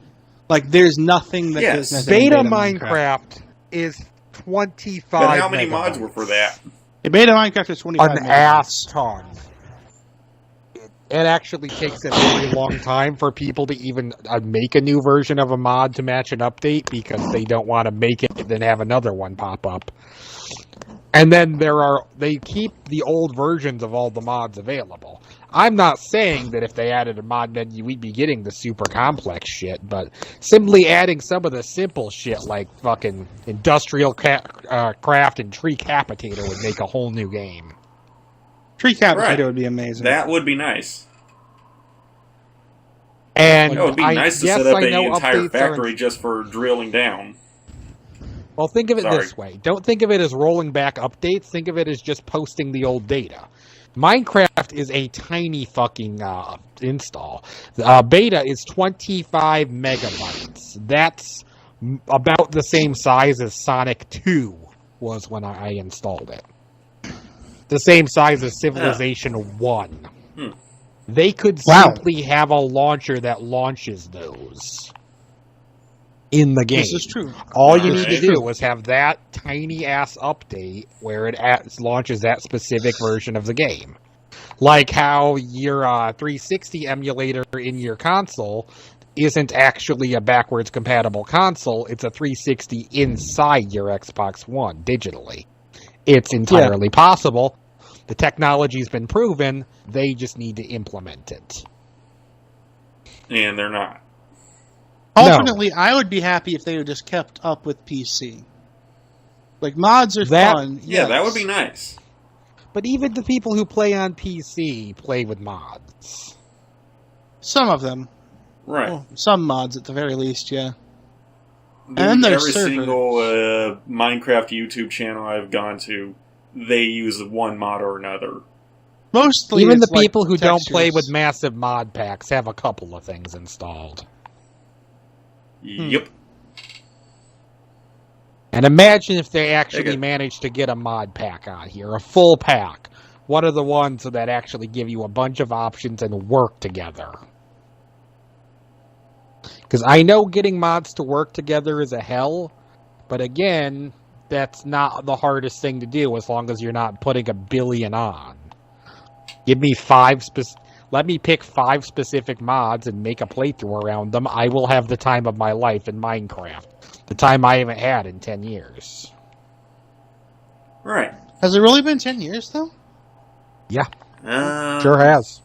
Like, there's nothing that is necessary. Beta Minecraft is 25 But how many megabytes. mods were for that? Beta Minecraft is 25 An ass ton. It actually takes a very long time for people to even make a new version of a mod to match an update because they don't want to make it and then have another one pop up. And then they keep the old versions of all the mods available. I'm not saying that if they added a mod menu, we'd be getting the super complex shit, but simply adding some of the simple shit like fucking industrial craft and tree capitator would make a whole new game. Tree capitator would be amazing. That would be nice. And it would be nice to set up an entire factory just for drilling down. Well, think of it this way. Don't think of it as rolling back updates. Think of it as just posting the old data. Minecraft is a tiny fucking install. Beta is 25 megabytes. That's about the same size as Sonic 2 was when I installed it. The same size as Civilization 1. They could simply have a launcher that launches those in the game. This is true. All you need to do is have that tiny-ass update where it launches that specific version of the game. Like how your 360 emulator in your console isn't actually a backwards compatible console, it's a 360 inside your Xbox One digitally. It's entirely possible. The technology's been proven, they just need to implement it. And they're not. Ultimately, I would be happy if they were just kept up with PC. Like, mods are fun. Yeah, that would be nice. But even the people who play on PC play with mods. Some of them. Right. Well, some mods, at the very least, yeah. Dude, and there's every servers. single Minecraft YouTube channel I've gone to, they use one mod or another. Mostly even the like people who don't textures. play with massive mod packs have a couple of things installed. Yep. And imagine if they actually managed to get a mod pack on here, a full pack. What are the ones that actually give you a bunch of options and work together? Because I know getting mods to work together is a hell, but again, that's not the hardest thing to do as long as you're not putting a billion on. Give me let me pick 5 specific mods and make a playthrough around them. I will have the time of my life in Minecraft. The time I haven't had in 10 years. Right. Has it really been 10 years, though? Yeah. Sure has.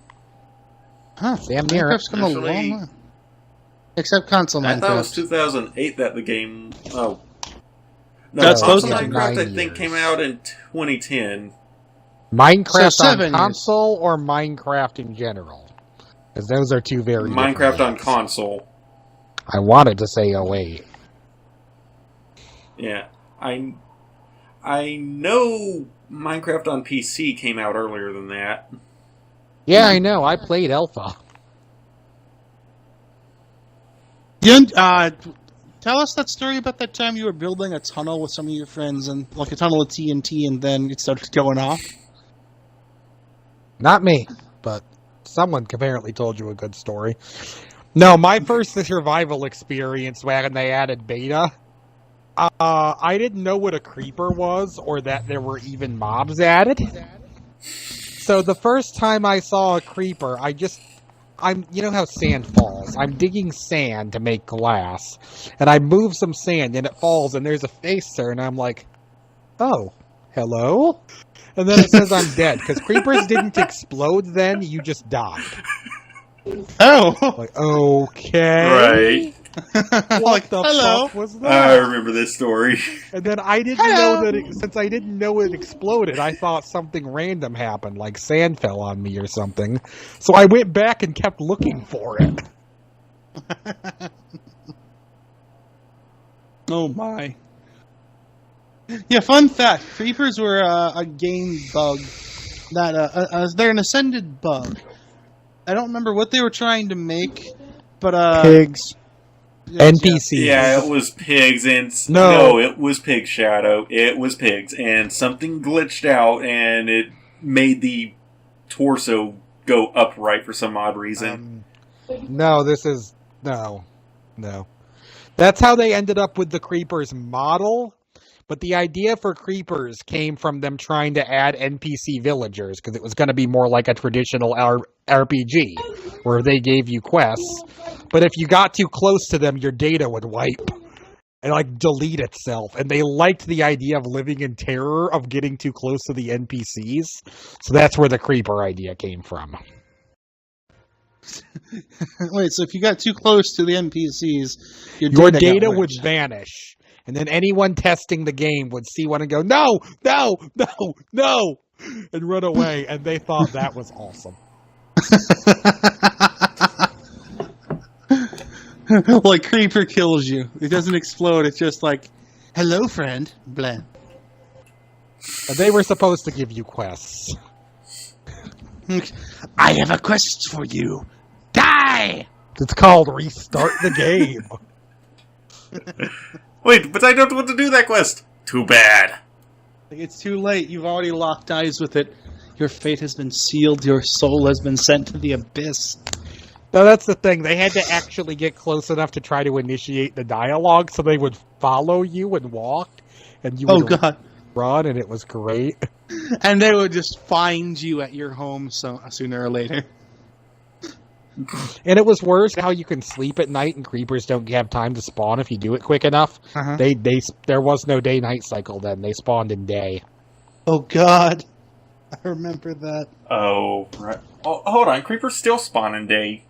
Huh. Damn near. Minecraft's come a long way. Except console Minecraft. I thought it was 2008 that the game... Oh. No, That's console close to Minecraft, I think, came out in 2010. Minecraft on console or Minecraft in general? Because those are two very Minecraft on console. I wanted to say 08. Yeah. I know Minecraft on PC came out earlier than that. Yeah, I know. I played Alpha. Tell us that story about that time you were building a tunnel with some of your friends, and like a tunnel of TNT, and then it started going off. Not me, but someone apparently told you a good story. No, my first survival experience when they added beta, I didn't know what a creeper was or that there were even mobs added. So the first time I saw a creeper, you know how sand falls. I'm digging sand to make glass, and I move some sand, and it falls, and there's a face there, and I'm like, oh, hello? And then it says I'm dead, because creepers didn't explode then, you just died. Oh! Like, okay. Right. What the fuck was that? I remember this story. And then I didn't know that since I didn't know it exploded, I thought something random happened, like sand fell on me or something. So I went back and kept looking for it. Oh my. Yeah, fun fact. Creepers were a game bug. They're an ascended bug. I don't remember what they were trying to make, but pigs. NPCs. Yeah, it was pigs, and no, it was Pig Shadow. It was pigs, and something glitched out, and it made the torso go upright for some odd reason. No. That's how they ended up with the creepers model. But the idea for creepers came from them trying to add NPC villagers, because it was going to be more like a traditional RPG, where they gave you quests. But if you got too close to them, your data would wipe and delete itself. And they liked the idea of living in terror of getting too close to the NPCs. So that's where the creeper idea came from. Wait, so if you got too close to the NPCs, your data would vanish. And then anyone testing the game would see one and go, no, and run away. And they thought that was awesome. Like creeper kills you. It doesn't explode. It's just like, hello, friend. Blah. And they were supposed to give you quests. I have a quest for you. Die! It's called Restart the Game. Wait, but I don't want to do that quest. Too bad. It's too late. You've already locked eyes with it. Your fate has been sealed. Your soul has been sent to the abyss. No, that's the thing. They had to actually get close enough to try to initiate the dialogue, so they would follow you and walk, and you would run, and it was great. And they would just find you at your home sooner or later. And it was worse how you can sleep at night and creepers don't have time to spawn if you do it quick enough. Uh-huh. There was no day-night cycle then. They spawned in day. Oh, God. I remember that. Oh, right. Oh, hold on. Creepers still spawn in day.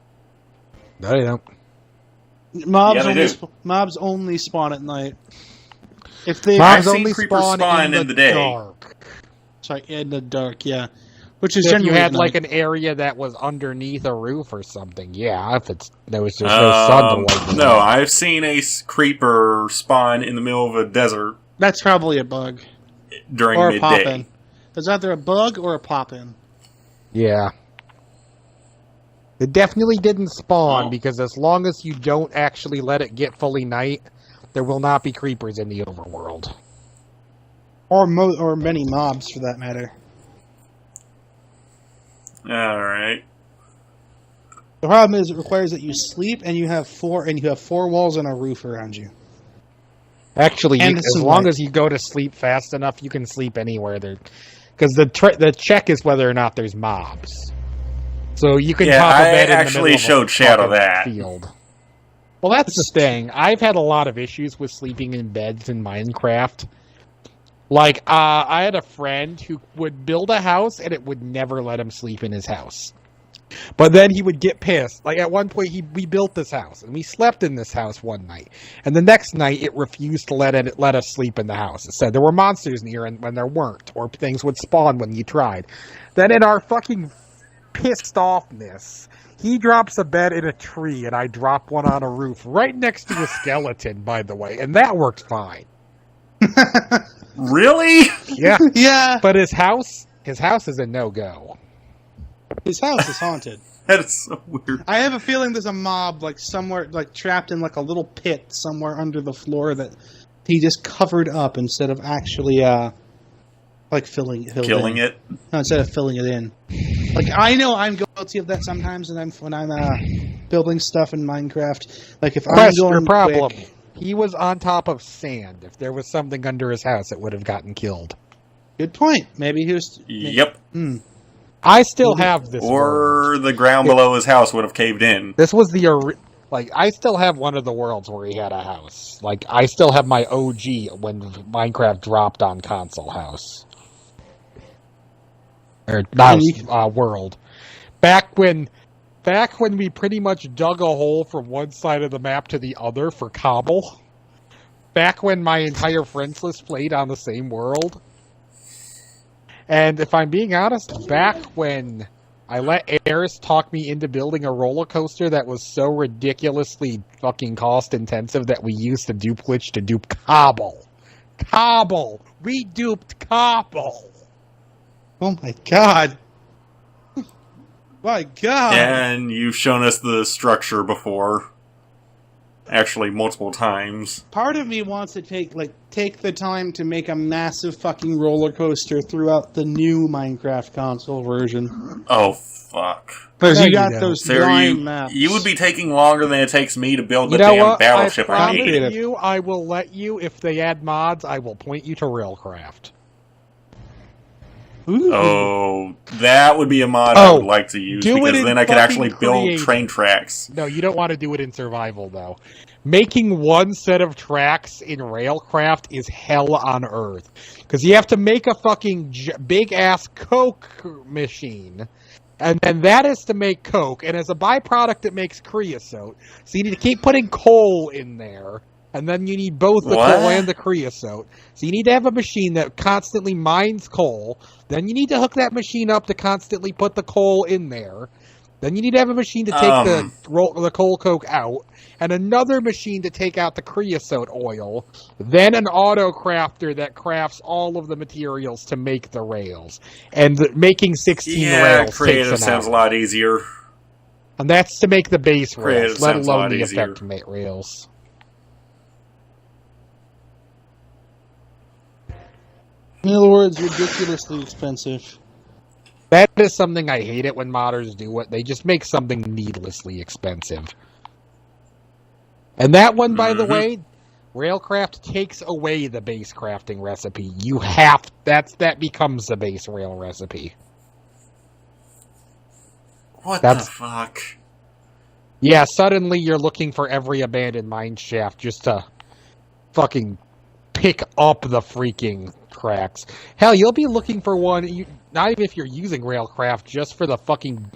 No, they don't. Mobs only spawn at night. I've seen creepers spawn in the day. Dark. Sorry, in the dark, yeah. Which is if you had an area that was underneath a roof or something, yeah. If there was just no sun to light it. No, I've seen a creeper spawn in the middle of a desert. That's probably a bug. During or midday. A pop-in. There's either a bug or a pop-in. Yeah. It definitely didn't spawn because as long as you don't actually let it get fully night, There will not be creepers in the overworld. Or many mobs, for that matter. Alright. The problem is it requires that you sleep and you have four walls and a roof around you. Actually, as long as you go to sleep fast enough, you can sleep anywhere there. Because the check is whether or not there's mobs. So you can pop a bed in the middle of a showed Shadow that field. Well, that's the thing. I've had a lot of issues with sleeping in beds in Minecraft. Like, I had a friend who would build a house, and it would never let him sleep in his house. But then he would get pissed. Like, at one point, we built this house, and we slept in this house one night. And the next night, it refused to let us sleep in the house. It said there were monsters near when there weren't, or things would spawn when you tried. Then in our fucking pissed offness, he drops a bed in a tree, and I drop one on a roof right next to a skeleton, by the way, and that worked fine. Really? Yeah. Yeah. But his house is a no-go. His house is haunted. That is so weird. I have a feeling there's a mob, like, somewhere, like, trapped in, like, a little pit somewhere under the floor that he just covered up instead of actually, like, killing it? No, instead of filling it in. Like, I know I'm guilty of that sometimes when I'm building stuff in Minecraft. Like, if I'm going problem. quick... He was on top of sand. If there was something under his house, it would have gotten killed. Good point. Maybe he was... Yep. I still have this world. The ground below his house would have caved in. This was I still have one of the worlds where he had a house. Like, I still have my OG when Minecraft dropped on console house. Or not world. Back when we pretty much dug a hole from one side of the map to the other for cobble. Back when my entire friends list played on the same world. And if I'm being honest, back when I let Eris talk me into building a roller coaster that was so ridiculously fucking cost intensive that we used the dupe glitch to dupe cobble. Cobble! We duped cobble! Oh my god! My god! And you've shown us the structure before. Actually, multiple times. Part of me wants to take the time to make a massive fucking roller coaster throughout the new Minecraft console version. Oh, fuck. Because you got those giant maps. You would be taking longer than it takes me to build the damn battleship I need. I will let you, if they add mods, I will point you to Railcraft. Ooh. Oh, that would be a mod I would like to use, because then I could actually build train tracks. No, you don't want to do it in survival, though. Making one set of tracks in Railcraft is hell on earth. Because you have to make a fucking big-ass coke machine, and then that is to make coke, and as a byproduct it makes creosote. So you need to keep putting coal in there. And then you need both the coal and the creosote. So you need to have a machine that constantly mines coal. Then you need to hook that machine up to constantly put the coal in there. Then you need to have a machine to take the coal coke out. And another machine to take out the creosote oil. Then an auto crafter that crafts all of the materials to make the rails. And making 16 rails creative takes an sounds hour. a lot easier. And that's to make the base rails, let alone the easier. effect mate rails. In other words, ridiculously expensive. That is something I hate it when modders do it. They just make something needlessly expensive. And that one, by the way, Railcraft takes away the base crafting recipe. That becomes the base rail recipe. What the fuck? Yeah, suddenly you're looking for every abandoned mine shaft just to fucking pick up the freaking cracks. Hell, you'll be looking for one, not even if you're using Railcraft, just for the fucking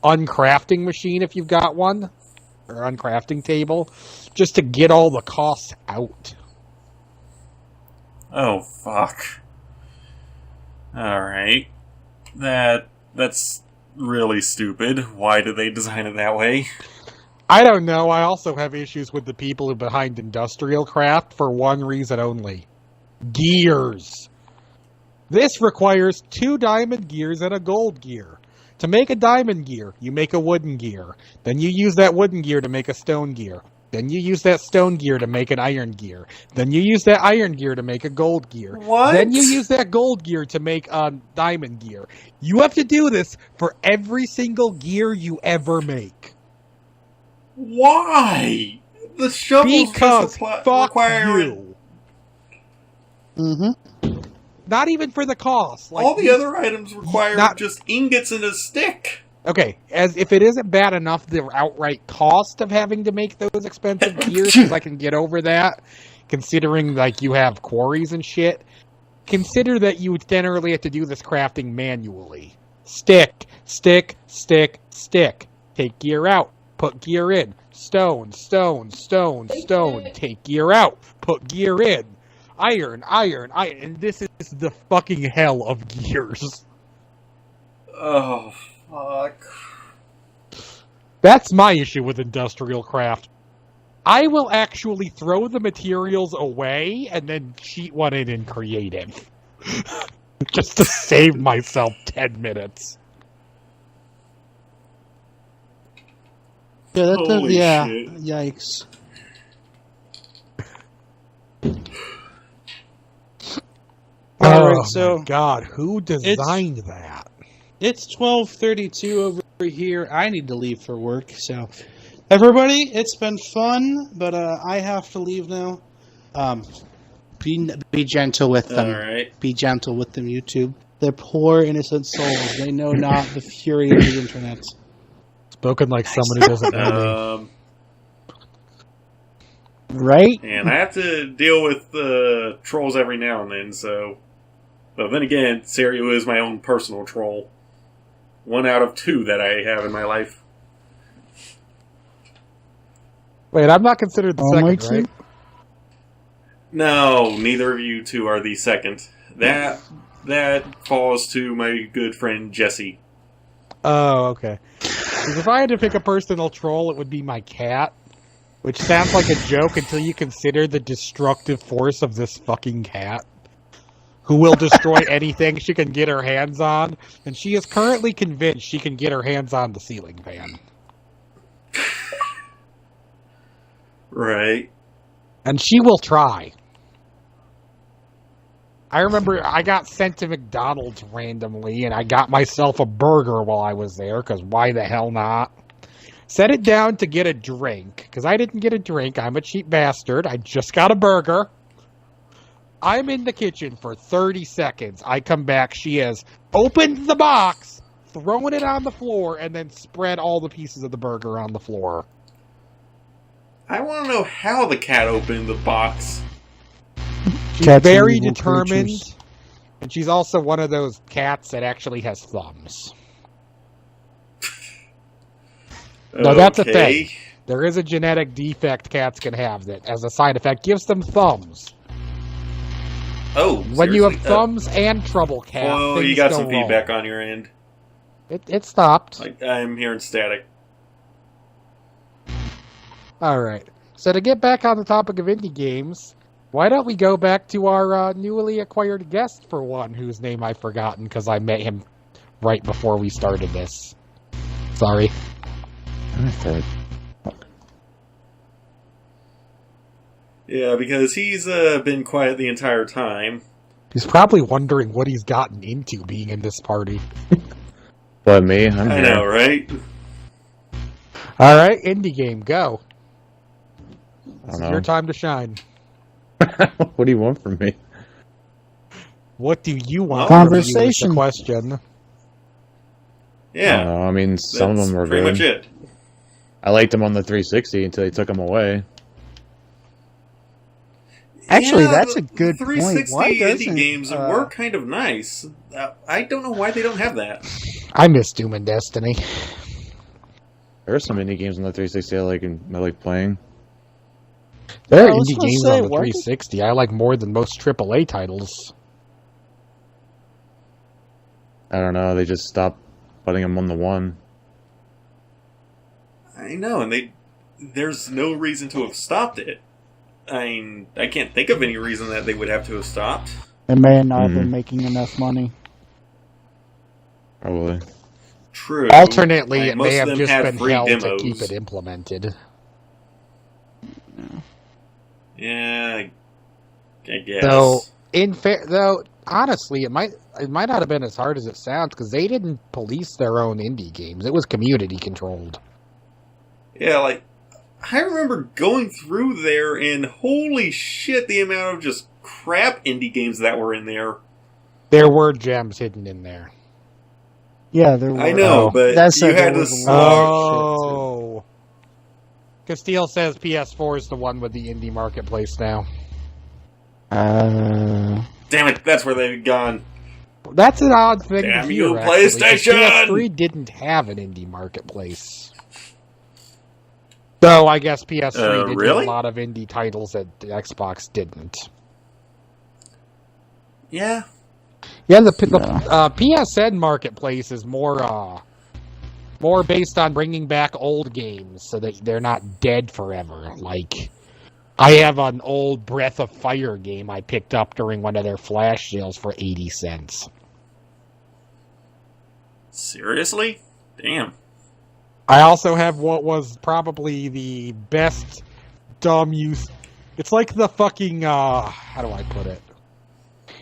uncrafting machine if you've got one, or uncrafting table, just to get all the costs out. Oh, fuck. Alright. That's really stupid. Why did they design it that way? I don't know. I also have issues with the people behind Industrial Craft for one reason only. Gears. This requires 2 diamond gears and a gold gear. To make a diamond gear, you make a wooden gear. Then you use that wooden gear to make a stone gear. Then you use that stone gear to make an iron gear. Then you use that iron gear to make a gold gear. What? Then you use that gold gear to make a diamond gear. You have to do this for every single gear you ever make. Why? The shovels Because just fuck require you. Mm-hmm. Not even for the cost. Like, all the other items require just ingots and a stick. Okay, as if it isn't bad enough the outright cost of having to make those expensive gears, because I can get over that, considering like you have quarries and shit. Consider that you generally have to do this crafting manually. Stick, stick, stick, stick. Take gear out. Put gear in. Stone, stone, stone, stone. Take gear out. Put gear in. Iron, iron, iron. And this is the fucking hell of gears. Oh, fuck. That's my issue with industrial craft. I will actually throw the materials away and then cheat one in creative. Just to save myself 10 minutes. Yeah, Holy shit. Yikes. Oh so my god, who designed that? It's 12:32 over here. I need to leave for work, so everybody, it's been fun, but I have to leave now. Be gentle with them. All right. Be gentle with them, YouTube. They're poor, innocent souls. They know not the fury of the internet. Spoken like someone who doesn't know me. Right? And I have to deal with trolls every now and then, so... But then again, Serio is my own personal troll. 1 out of 2 that I have in my life. Wait, I'm not considered the second, right? No, neither of you two are the second. That falls to my good friend Jesse. Oh, okay. Because if I had to pick a personal troll, it would be my cat. Which sounds like a joke until you consider the destructive force of this fucking cat. Who will destroy anything she can get her hands on. And she is currently convinced she can get her hands on the ceiling fan. Right. And she will try. I remember I got sent to McDonald's randomly, and I got myself a burger while I was there, because why the hell not? Set it down to get a drink, because I didn't get a drink. I'm a cheap bastard. I just got a burger. I'm in the kitchen for 30 seconds. I come back. She has opened the box, thrown it on the floor, and then spread all the pieces of the burger on the floor. I want to know how the cat opened the box. She's very determined, and she's also one of those cats that actually has thumbs. No, that's a thing. There is a genetic defect cats can have that, as a side effect, gives them thumbs. Oh, when you have thumbs and trouble cat, well, you got some feedback on your end. It stopped. I'm hearing static. Alright, so to get back on the topic of indie games, why don't we go back to our newly acquired guest for one, whose name I've forgotten because I met him right before we started this. Sorry. Yeah, because he's been quiet the entire time. He's probably wondering what he's gotten into being in this party. But me? I know, right? Alright, indie game, go. This is your time to shine. What do you want from me? What do you want Conversation. From you is the question. Yeah. I mean, some of them were pretty good. Much it. I liked them on the 360 until they took them away. Actually, that's a good 360 point. Why indie games were kind of nice. I don't know why they don't have that. I miss Doom and Destiny. There are some indie games on the 360 I like playing. There are indie games on the 360 I like more than most AAA titles. I don't know, they just stopped putting them on the one. I know, and there's no reason to have stopped it. I mean, I can't think of any reason that they would have to have stopped. They may not have been making enough money. Probably. True. Alternately, it may have just been hell demos. to keep it implemented. Yeah, I guess. So, though, honestly, it might not have been as hard as it sounds because they didn't police their own indie games. It was community controlled. Yeah, like, I remember going through there and holy shit, the amount of just crap indie games that were in there. There were gems hidden in there. Yeah, there were. I know, but you had to... Oh. Castile says PS4 is the one with the indie marketplace now. Damn it, that's where they've gone. That's an odd thing Damn to hear, you, actually, PlayStation! PS3 didn't have an indie marketplace. Though I guess PS3 did really? a lot of indie titles that the Xbox didn't. Yeah. Yeah, the PSN marketplace is more based on bringing back old games so that they're not dead forever. Like, I have an old Breath of Fire game I picked up during one of their flash sales for 80 cents. Seriously? Damn. I also have what was probably the best dumb use. It's like the fucking, how do I put it?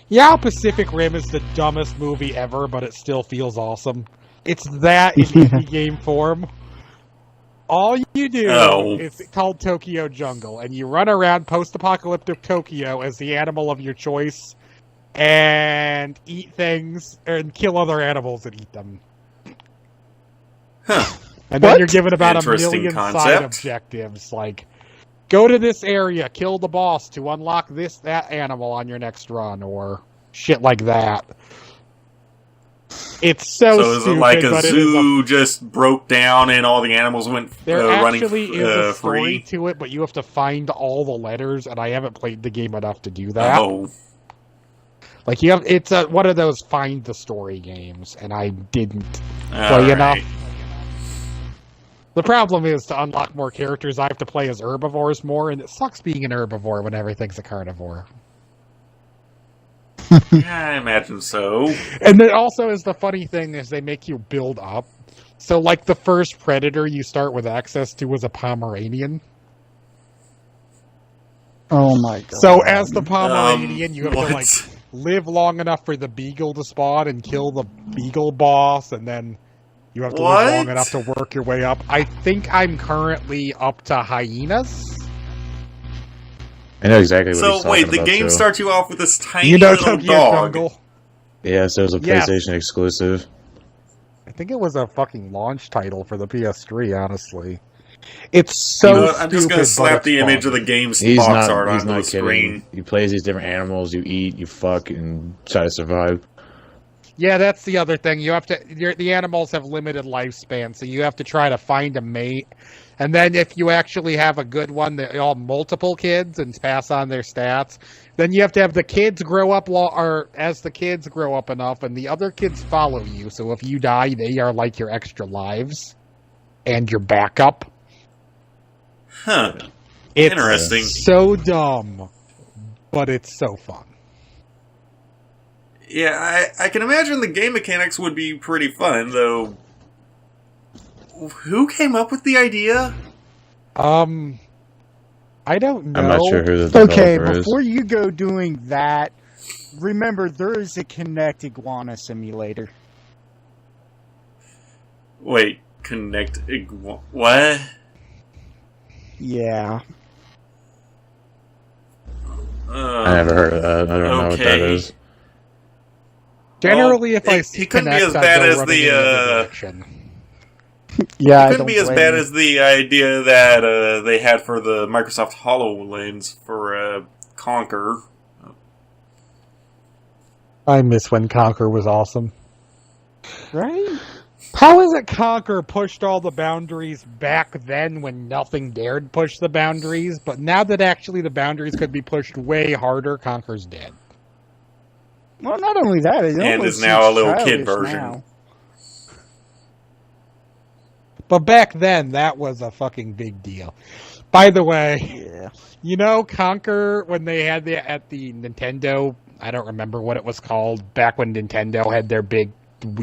Yeah, Pacific Rim is the dumbest movie ever, but it still feels awesome. It's that in indie game form. All you do is called Tokyo Jungle, and you run around post-apocalyptic Tokyo as the animal of your choice, and eat things, and kill other animals and eat them. Huh. And then you're given about Interesting 1 million concept. side objectives, like, go to this area, kill the boss to unlock that animal on your next run, or shit like that. It's so is stupid, it like a but zoo just broke down and all the animals went there running actually is a story free? to it, but you have to find all the letters, and I haven't played the game enough to do that. Oh. Like, it's one of those find the story games, and I didn't play All enough. right. The problem is, to unlock more characters, I have to play as herbivores more, and it sucks being an herbivore when everything's a carnivore. Yeah, I imagine so. And then also is the funny thing is they make you build up. So, like, the first predator you start with access to was a Pomeranian. Oh my god. So, as the Pomeranian, you have what? to, like, live long enough for the beagle to spawn and kill the beagle boss, and then you have to live long enough to work your way up. I think I'm currently up to hyenas. I know exactly what he's talking So, wait, the about, game too. starts you off with this tiny You know little Tokyo dog. Jungle? Yeah, so it was a Yes. PlayStation exclusive. I think it was a fucking launch title for the PS3, honestly. It's so You know what, I'm just going to stupid, but slap it's the fun. image of the game's He's box not, art he's onto the not kidding. screen. You play as these different animals, you eat, you fuck, and try to survive. Yeah, that's the other thing. You have to. The animals have limited lifespan, so you have to try to find a mate. And then, if you actually have a good one, they all multiple kids and pass on their stats. Then you have to have the kids grow up, or as the kids grow up enough, and the other kids follow you. So if you die, they are like your extra lives and your backup. Huh. It's Interesting. so dumb, but it's so fun. Yeah, I can imagine the game mechanics would be pretty fun, though. Who came up with the idea? I don't know. I'm not sure who the developer Okay, is. before you go doing that, remember there is a Kinect iguana simulator. Wait, what? Yeah. I never heard of that. I don't know what that okay. is. Generally, Well, if I it see couldn't be Kinect, as I bad go as running in the, another direction. Yeah, It couldn't be as bad as the idea that they had for the Microsoft HoloLens for Conquer. I miss when Conquer was awesome. Right? How is it Conquer pushed all the boundaries back then when nothing dared push the boundaries, but now that actually the boundaries could be pushed way harder, Conquer's dead? Well, not only that, it And almost is now a seems little kid childish version. now. But back then, that was a fucking big deal. By the way, Yeah. you know Conquer, when they had at the Nintendo, I don't remember what it was called, back when Nintendo had their big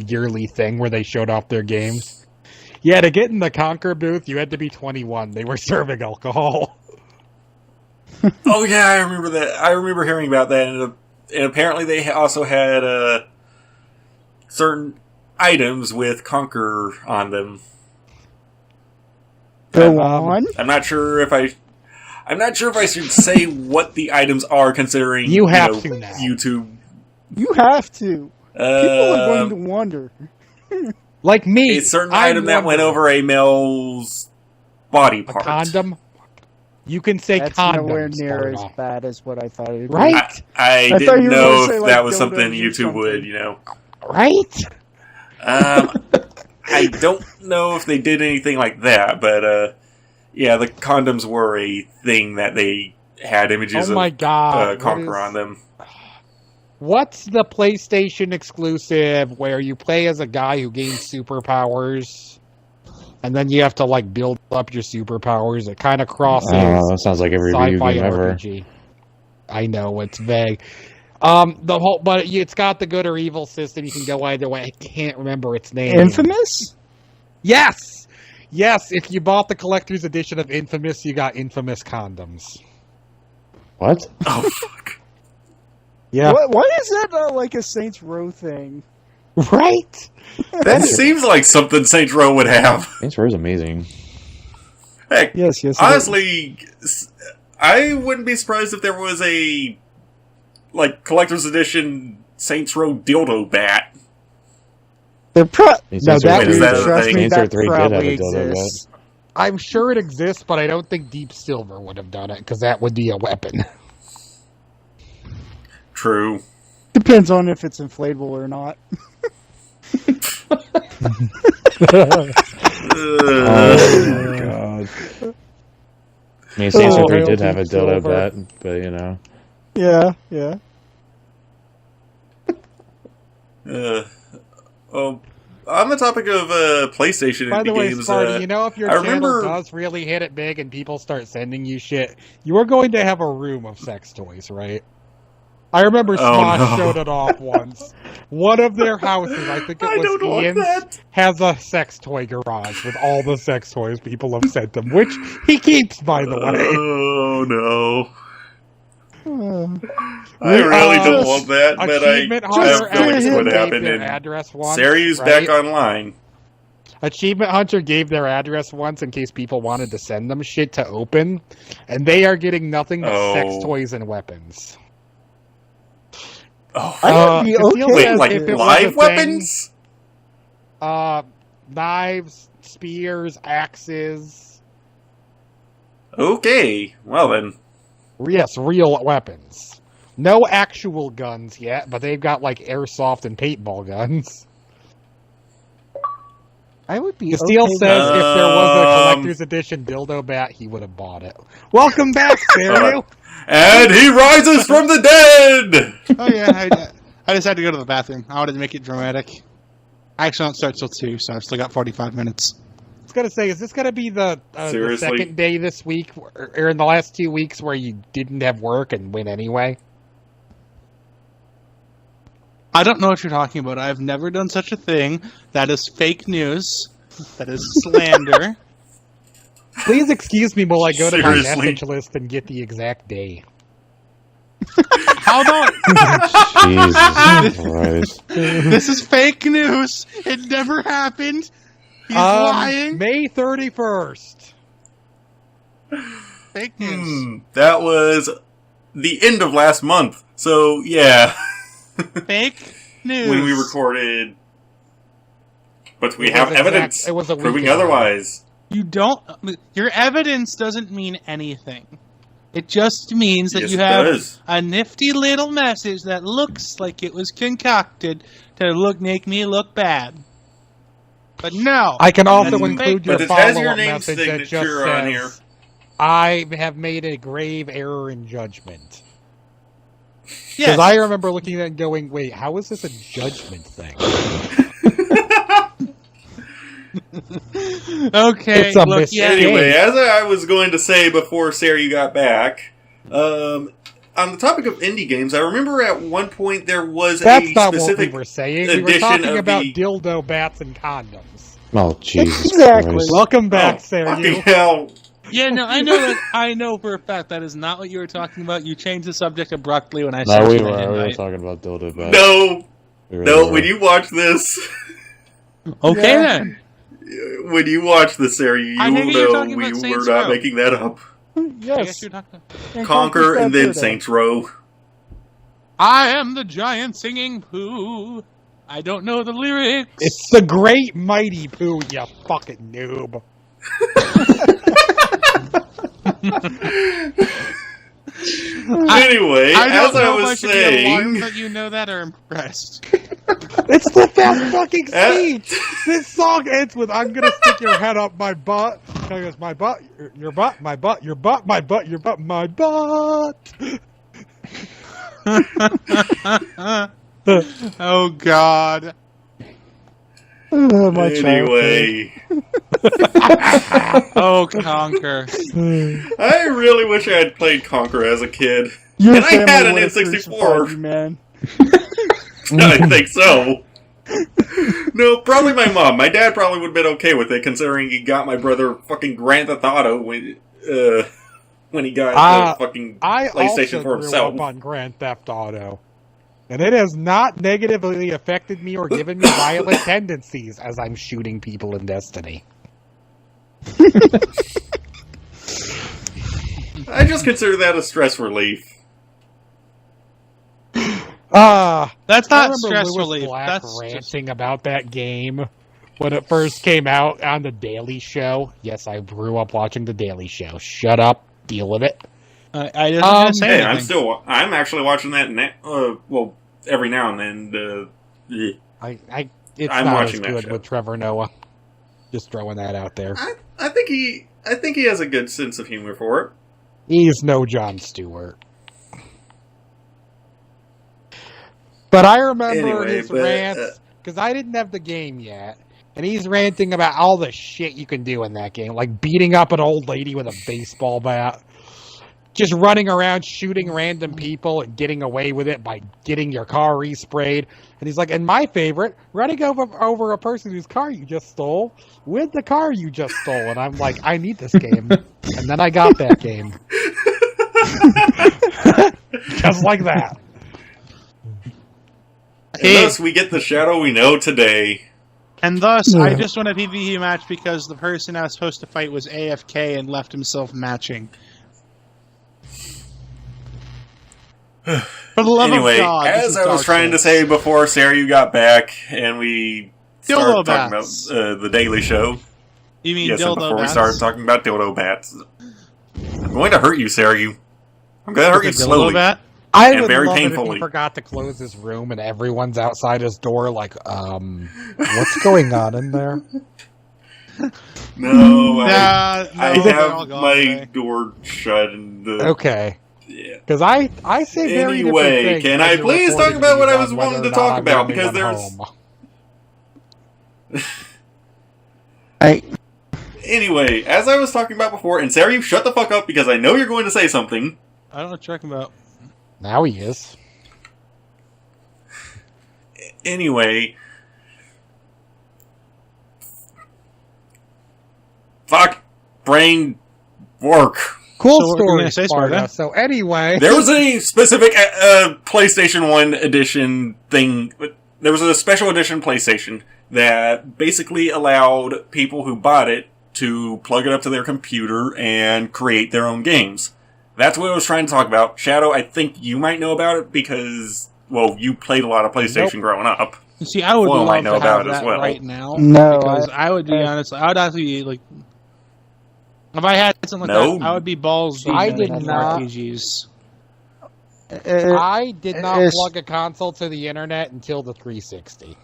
yearly thing where they showed off their games? Yeah, to get in the Conquer booth, you had to be 21. They were serving alcohol. Oh yeah, I remember that. I remember hearing about that, and apparently they also had certain items with Conquer on them. Go on. I'm not sure if I should say what the items are, considering you have to now. YouTube. You have to. People are going to wonder. Like me, a certain item that went over a male's body part. A condom. You can say That's condom. nowhere near as bad as what I thought it would be. Right? I didn't know if that was something YouTube would, Right? I don't know if they did anything like that, but yeah, the condoms were a thing that they had images of Conquer on them. What's the PlayStation exclusive where you play as a guy who gains superpowers, and then you have to like build up your superpowers? It kind of crosses. That sounds like every video game ever. RPG. I know it's vague. But it's got the good or evil system. You can go either way. I can't remember its name. Infamous? Yes. If you bought the collector's edition of Infamous, you got Infamous condoms. What? Oh fuck. Yeah. Why is that like a Saints Row thing? Right? That seems like something Saints Row would have. Saints Row is amazing. Heck, yes. Honestly, I wouldn't be surprised if there was a collector's edition Saints Row dildo bat. They're trust me, Saints Row 3 that did probably have a dildo exists. I'm sure it exists, but I don't think Deep Silver would have done it, because that would be a weapon. True. Depends on if it's inflatable or not. Oh my god. I mean, Saints Row 3 did have a dildo bat, but Yeah. On the topic of PlayStation By the way, games, Sparty, if your channel does really hit it big and people start sending you shit, you are going to have a room of sex toys, right? I remember Smosh showed it off once. One of their houses, I think it was Ian's, has a sex toy garage with all the sex toys people have sent him, which he keeps, by the way. Oh, no. I really don't want that, but I have feelings what happened. And Saryu's back online. Achievement Hunter gave their address once in case people wanted to send them shit to open, and they are getting nothing but sex toys and weapons. I would be okay. Wait, like live weapons? Knives, spears, axes. Okay, well then. Yes, real weapons. No actual guns yet, but they've got like airsoft and paintball guns. I would be Steele says if there was a collector's edition dildo bat, he would have bought it. Welcome back, Sario! And he rises from the dead! Oh yeah, I just had to go to the bathroom. I wanted to make it dramatic. I actually don't start till 2, so I've still got 45 minutes. I was going to say, is this going to be the second day this week, or in the last 2 weeks where you didn't have work and went anyway? I don't know what you're talking about. I've never done such a thing. That is fake news. That is slander. Please excuse me while I go to my message list and get the exact day. How about... Jesus Christ. This is fake news. It never happened. He's lying. May 31st. Fake news. That was the end of last month. So, yeah. Fake news. When we recorded. But we have evidence proving otherwise. You don't... Your evidence doesn't mean anything. It just means that you have a nifty little message that looks like it was concocted to make me look bad. But no. I can also include your follow-up message that just says, I have made a grave error in judgment. Because I remember looking at that and going, wait, how is this a judgment thing? Okay. Anyway, as I was going to say before Sarah, you got back, on the topic of indie games, I remember at one point there was That's a not specific what we were saying. We were talking about dildo bats and condoms. Oh, Jesus Exactly. Christ. Welcome back, Sarah. Fucking hell. Yeah, no, I know that. I know for a fact that is not what you were talking about. You changed the subject abruptly when I No, said we were talking about dildo bats. No, Really when you watch this, okay then. when you watch this, Sarah, you I will think you're know talking we about were Saints not Row. making that up. I guess Yes. you're talking. And Conquer and then Saturday. Saints Row. I am the giant singing poo. I don't know the lyrics. It's the Great Mighty Pooh, you fucking noob. Anyway, I don't as know I if I was should be alarmed saying, that you know that or impressed. It's the best fucking speech! This song ends with, I'm gonna stick your head up my butt. He goes, my butt, your butt, my butt, your butt, my butt, your butt, my butt. Oh God. My anyway, Oh, Conquer. I really wish I had played Conquer as a kid. Your And I had family an would have N64. crucified you, man. I think so. No, probably my mom. My dad probably would have been okay with it, considering he got my brother fucking Grand Theft Auto when he got the fucking PlayStation for I also himself. grew up on Grand Theft Auto. And it has not negatively affected me or given me violent tendencies as I'm shooting people in Destiny. I just consider that a stress relief. That's I not remember stress Lewis relief. Black That's ranting about that game when it first came out on The Daily Show. Yes, I grew up watching The Daily Show. Shut up. Deal with it. I didn't say Hey, anything. I'm actually watching that well, every now and then. It's I'm not watching as that good show. with Trevor Noah. Just throwing that out there. I think he has a good sense of humor for it. He's no Jon Stewart. But I remember his rants, because I didn't have the game yet, and he's ranting about all the shit you can do in that game, like beating up an old lady with a baseball bat, just running around shooting random people and getting away with it by getting your car resprayed. And he's like, and my favorite, running over a person whose car you just stole with the car you just stole. And I'm like, I need this game. And then I got that game. Just like that. And thus we get the shadow we know today. And thus, I just won a PvE match because the person I was supposed to fight was AFK and left himself matching. For the love of God, as I was trying to say before, Sarah, you got back, and we started talking about the Daily Show. You mean yes, dildo and before bats? we started talking about dildo bats. I'm going to hurt you, Sarah. I'm going to hurt you slowly. I and would very love it if painfully. he forgot to close his room and everyone's outside his door like, what's going on in there? No, I they're have all gone my today. door shut. And Okay. Yeah. Because I say very different Anyway, things. can when I you're please talk recording about what these I was on wanting whether to or talk not I'm about? the Because only one home. Anyway, as I was talking about before, and Sarah, you shut the fuck up because I know you're going to say something. I don't know what you're talking about. Now he is. Anyway. Fuck. Brain work. Cool So what were you story, gonna say, Sparta. Sparta? So anyway... There was a specific PlayStation 1 edition thing. There was a special edition PlayStation that basically allowed people who bought it to plug it up to their computer and create their own games. That's what I was trying to talk about. Shadow, I think you might know about it because, well, you played a lot of PlayStation growing up. You see, I would Well, love I know to have about it as that well. right now. No, because I would be honest. I would actually be like, if I had something like No. that, I would be balls deep I in did it not. RPGs. I did not it's- plug a console to the internet until the 360.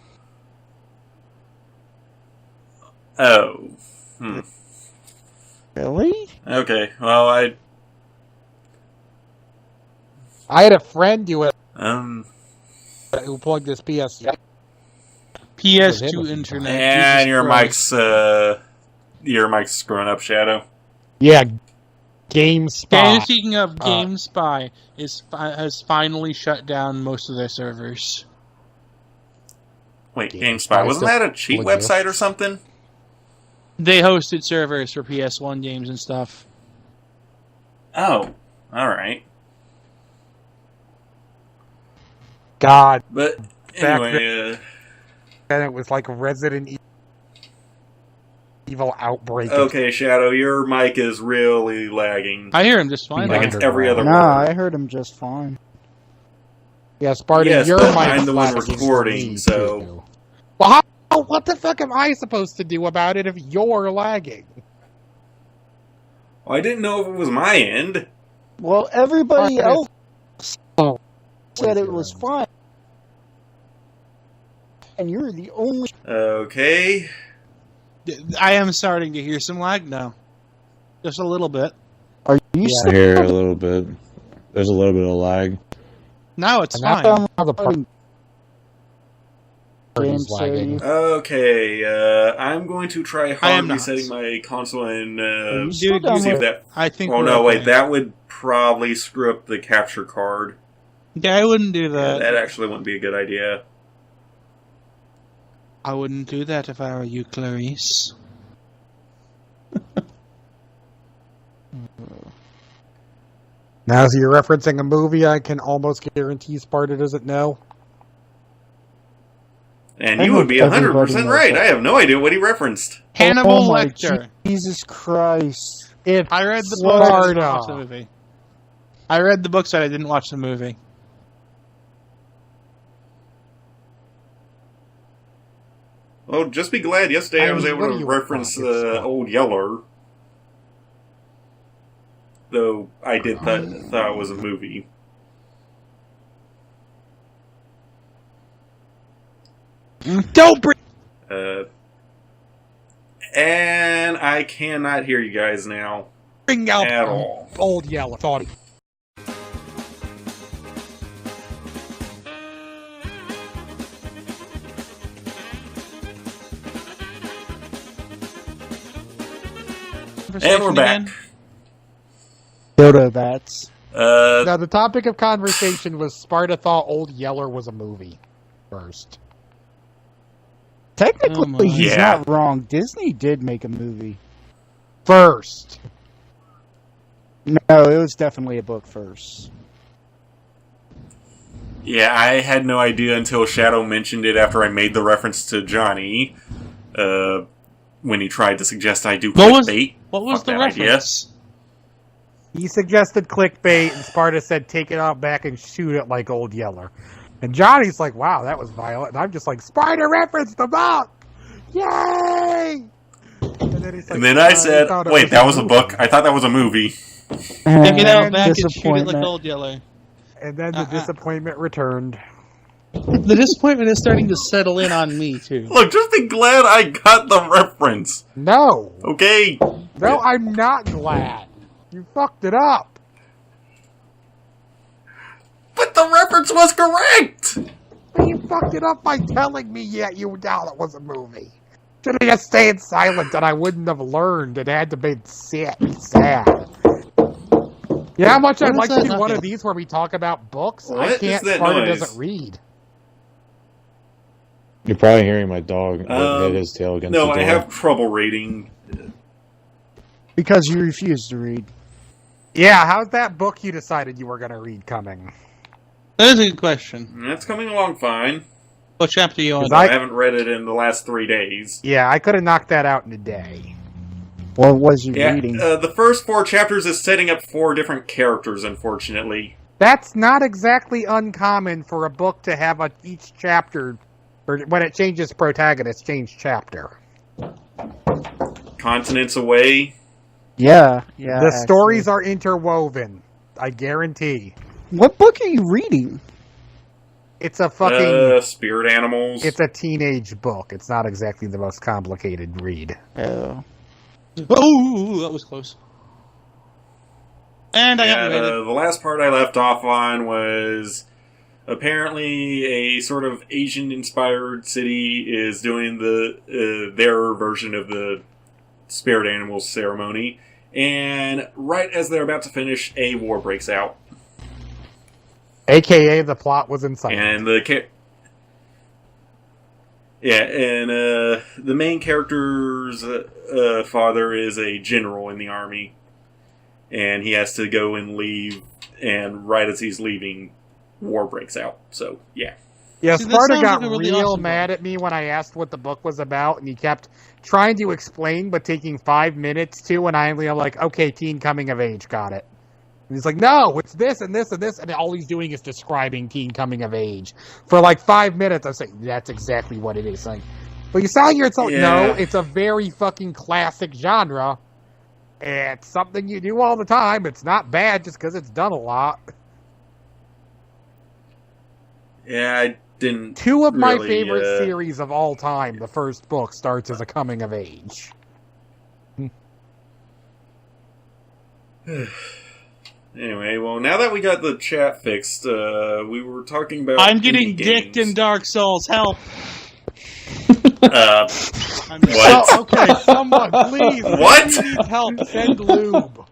Oh. Really? Okay, well, I had a friend who plugged his PS. PS2 internet. and Jesus Christ. your mic's screwing up, Shadow. Yeah, GameSpot. And speaking of GameSpy, has finally shut down most of their servers. Wait, GameSpy GameSpy, wasn't still that a cheat exists. website or something? They hosted servers for PS1 games and stuff. Oh, alright. God. But anyway, And it was like Resident Evil Outbreak. okay, Shadow, your mic is really lagging. I hear him just fine. Like it's every other No, word. I heard him just fine. Yeah, Spartan, Yes, your but mic I'm the one lagging recording, me, so... too. Well, what the fuck am I supposed to do about it if you're lagging? Well, I didn't know if it was my end. Well, everybody else said it was end? fine. And you're the only... Okay. I am starting to hear some lag now. Just a little bit. Are you I still... hear a little bit. There's a little bit of lag. Now it's And fine. that's How the fine. party's lagging. Okay, I'm going to try I am hard not. resetting my console and you see still down if with- that... I think. Oh we're no, okay. wait, that would probably screw up the capture card. Yeah, I wouldn't do Yeah, that. that actually wouldn't be a good idea. I wouldn't do that if I were you, Clarice. Now, as you're referencing a movie, I can almost guarantee Sparta doesn't know. And I you would be hope everybody 100% knows right. that. I have no idea what he referenced. Hannibal Oh my Lecter. Jesus Christ. If I read the book. I didn't watch the Sparta. movie. I read the books, but I didn't watch the movie. Well, just be glad yesterday I was what able do to you reference want? It's Old Yeller. Though I did thought it was a movie. Don't bring. And I cannot hear you guys now Bring out at all. Old Yeller. Thought he... And we're back. Dodo bats. Now, the topic of conversation was Sparta thought Old Yeller was a movie first. Technically, my. he's Yeah. not wrong. Disney did make a movie. First. No, it was definitely a book first. Yeah, I had no idea until Shadow mentioned it after I made the reference to Johnny. When he tried to suggest I do clickbait. What was Fuck the that reference? He suggested clickbait, and Sparta said, take it out back and shoot it like Old Yeller. And Johnny's like, wow, that was violent. And I'm just like, Sparta referenced the book! Yay! And then, he's like, And then I said, thought it wait, that was a movie." book? I thought that was a movie. Take it out And back and shoot it like disappointment. Old Yeller. And then the disappointment returned. The disappointment is starting to settle in on me, too. Look, just be glad I got the reference. No! Okay? No, I'm not glad. You fucked it up. But the reference was correct! But you fucked it up by telling me yet you doubt it was a movie. Should have just stayed silent and I wouldn't have learned and had to be sad. You know how much I'd like to do one of these where we talk about books? What I is can't. that Sparta noise? doesn't read. You're probably hearing my dog hit his tail against the No, door. I have trouble reading. Because you refused to read. Yeah, how's that book you decided you were going to read coming? That is a good question. That's coming along fine. What chapter are you on? I haven't read it in the last 3 days. Yeah, I could have knocked that out in a day. What was you Yeah, reading? the first 4 chapters is setting up 4 different characters, unfortunately. That's not exactly uncommon for a book to have each chapter, or when it changes protagonist, change chapter. Continents away. Yeah. The stories are interwoven. I guarantee. What book are you reading? It's a fucking... Spirit animals. It's a teenage book. It's not exactly the most complicated read. Oh. Oh, that was close. And I Yeah, got read it. the last part I left off on was apparently a sort of Asian-inspired city is doing their version of the spirit animals ceremony, and right as they're about to finish, a war breaks out. AKA the plot was inside. And the main character's father is a general in the army. and he has to go and leave, and right as he's leaving, war breaks out. So, yeah. Yeah, See, Sparta got like a really real awesome mad at me when I asked what the book was about, and he kept trying to explain, but taking 5 minutes to, and I'm like, okay, teen coming of age, got it. And he's like, no, it's this and this and this, and all he's doing is describing teen coming of age. For like 5 minutes, I'm saying, that's exactly what it is. Like, but you sound here, it's like, no, it's a very fucking classic genre. It's something you do all the time. It's not bad just because it's done a lot. Yeah, I didn't. Two of my favorite series of all time. The first book starts as a coming of age. Anyway, well, now that we got the chat fixed, we were talking about. I'm getting dicked in Dark Souls. Help! What? Okay, someone, please. What? If you need help, send lube.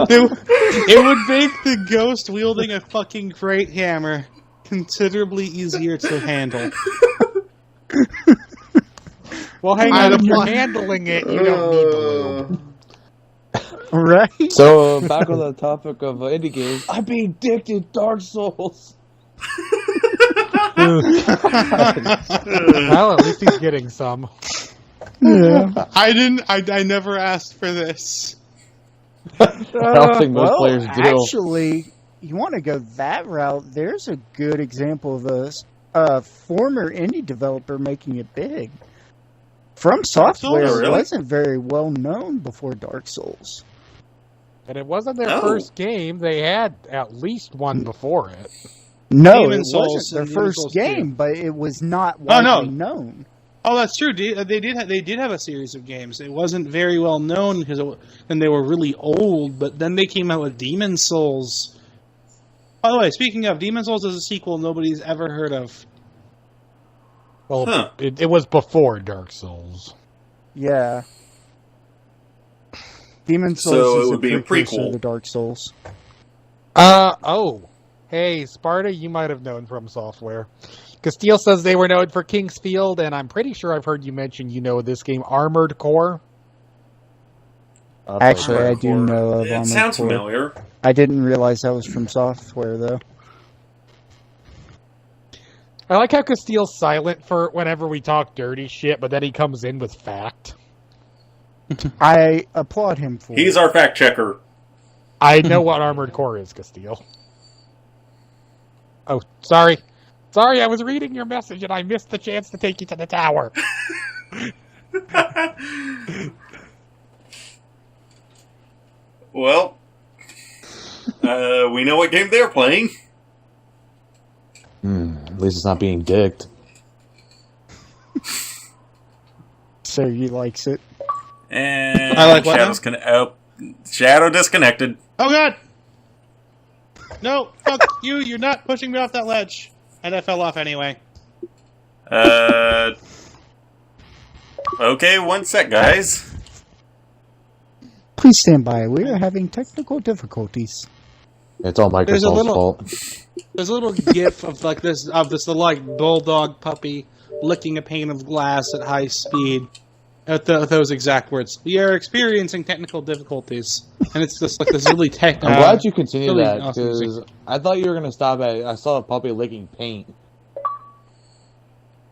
It would make the ghost wielding a fucking great hammer considerably easier to handle. Well, hang on. If you're handling it, you don't need the lube. Right? So, back on the topic of indie games, I'm being dicked in Dark Souls. Well, at least he's getting some. Yeah. I never asked for this. I don't think most players do. Actually, you want to go that route, there's a good example of a former indie developer making it big. From Software wasn't very well known before Dark Souls. And it wasn't their first game. They had at least one before it. No, Demon it Souls wasn't their and Demon first Souls game, 2. but it was not widely known. Oh, that's true. They did have a series of games. It wasn't very well known because then they were really old. But then they came out with Demon Souls. By the way, speaking of, Demon Souls is a sequel nobody's ever heard of. Well, it was before Dark Souls. Yeah. Demon Souls So is it would be a prequel. to Dark Souls. Hey, Sparta, you might have known From Software. Castile says they were known for Kingsfield, and I'm pretty sure I've heard you mention this game, Armored Core. Actually, I do know of Armored Core. It sounds familiar. I didn't realize that was From Software, though. I like how Castile's silent for whenever we talk dirty shit, but then he comes in with fact. I applaud him for He's it. our fact checker. I know what Armored Core is, Castile. Oh, sorry. Sorry, I was reading your message and I missed the chance to take you to the tower. Well, we know what game they're playing. At least it's not being dicked. So he likes it. And I like what Shadow disconnected. Oh god! No, fuck you! You're not pushing me off that ledge, and I fell off anyway. Okay, one sec, guys. Please stand by. We are having technical difficulties. It's all Microsoft's fault. There's a little gif of this bulldog puppy licking a pane of glass at high speed. At those exact words. We are experiencing technical difficulties. And it's just like this really technical. I'm glad you continued really that, awesome because music. I thought you were going to stop at, I saw a puppy licking paint.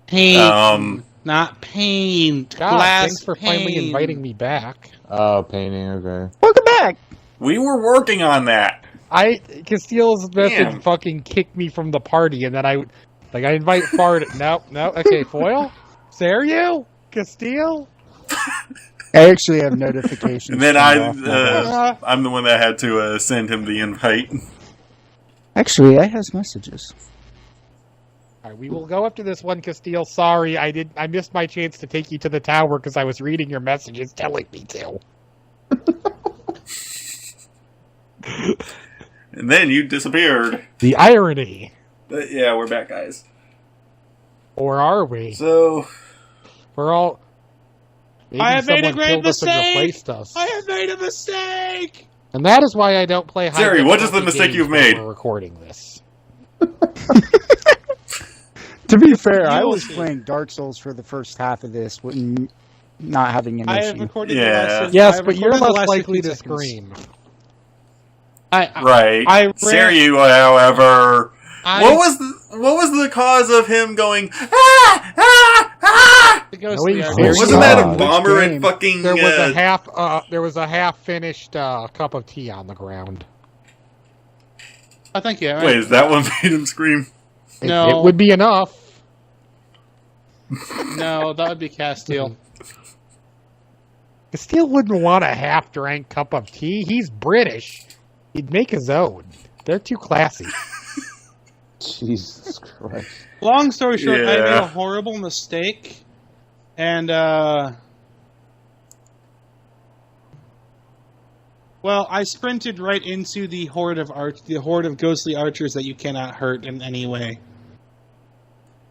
Paint. Not paint. God, Glass thanks for finally inviting me back. Oh, painting, okay. Welcome back! We were working on that. Castile's message fucking kicked me from the party, and then I invite Fart. No, okay, Foil? Serio? Castile? I actually have notifications. And then I'm the one that had to send him the invite. Actually, I has messages. All right, we will go after this one, Castile. Sorry, I missed my chance to take you to the tower because I was reading your messages telling me to. And then you disappeared. The irony. But yeah, we're back, guys. Or are we? So we're all. Maybe I have made a great mistake. I have made a mistake. And that is why I don't play high. Jerry, what is the mistake you've made? We're recording this. To be fair, I was playing Dark Souls for the first half of this when not having an I issue. have recorded Yeah. the last. Yes, but you're less likely to scream. Right. Seryu, however, what was the cause of him going Wasn't that a bomber and fucking? There was a half finished cup of tea on the ground. I think yeah. Right? Wait, is that what made him scream? No, it would be enough. No, that would be Castile. Castile wouldn't want a half-drank cup of tea. He's British. He'd make his own. They're too classy. Jesus Christ. Long story short, I made a horrible mistake, and well, I sprinted right into the horde of ghostly archers that you cannot hurt in any way.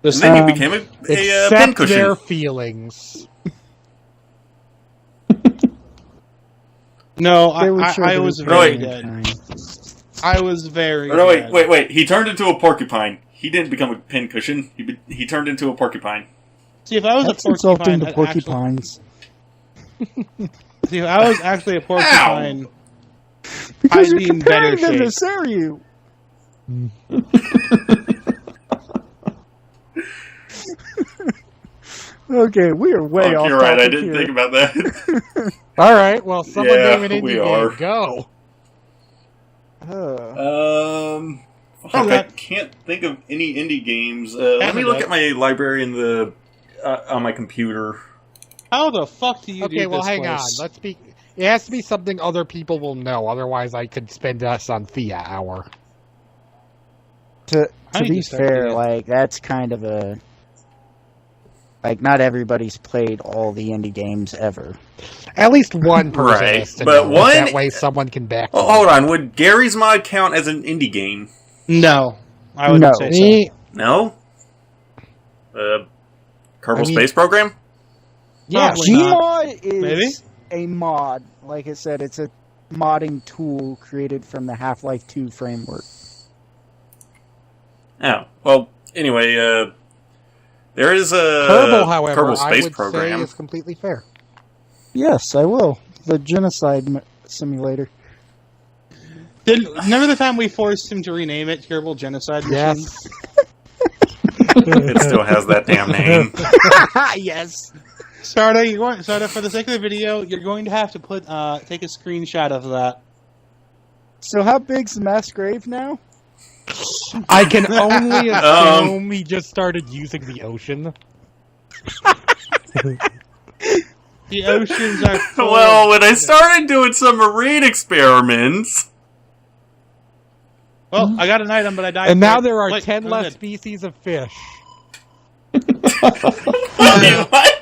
And then you became a pincushion. Their feelings. No, I was very dead. I was very. No, wait! He turned into a porcupine. He didn't become a pincushion. He turned into a porcupine. See, if I was That's a porcupine, insulting to porcupines. See, if I was actually a porcupine, Because I'd be you're in better comparing them shape. to Seryu. Okay, we are way off. You're right. I topic didn't here. think about that. All right, well, someone name an indie we game. are. Go. I can't think of any indie games. Let me look at my library in the on my computer. How the fuck do you do Okay, well, this hang place? on. Let's be. It has to be something other people will know. Otherwise, I could spend us on Thea hour. To I need be to start fair, doing it. like that's kind of a not everybody's played all the indie games ever. At least one person Right, has to but know. one- That way, someone can back. Oh, hold on. Would Gary's Mod count as an indie game? No, I wouldn't say so. Me, No. Kerbal I mean- Space Program. yeah, Probably not. Gmod is Maybe? a mod. Like I said, it's a modding tool created from the Half-Life 2 framework. Oh, well. Anyway, there is a Kerbal, however, Kerbal I Space would Program. say is completely fair. Yes, I will. The genocide simulator. Remember the time we forced him to rename it Kerbal Genocide Machine? Yes. It still has that damn name. Yes. Sarda, for the sake of the video, you're going to have to take a screenshot of that. So how big's the mass grave now? I can only assume he just started using the ocean. The oceans are full Well, when I of- started doing some marine experiments. Well, I got an item, but I died. And now for it. there are Wait, 10 I'm less good. species of fish. What?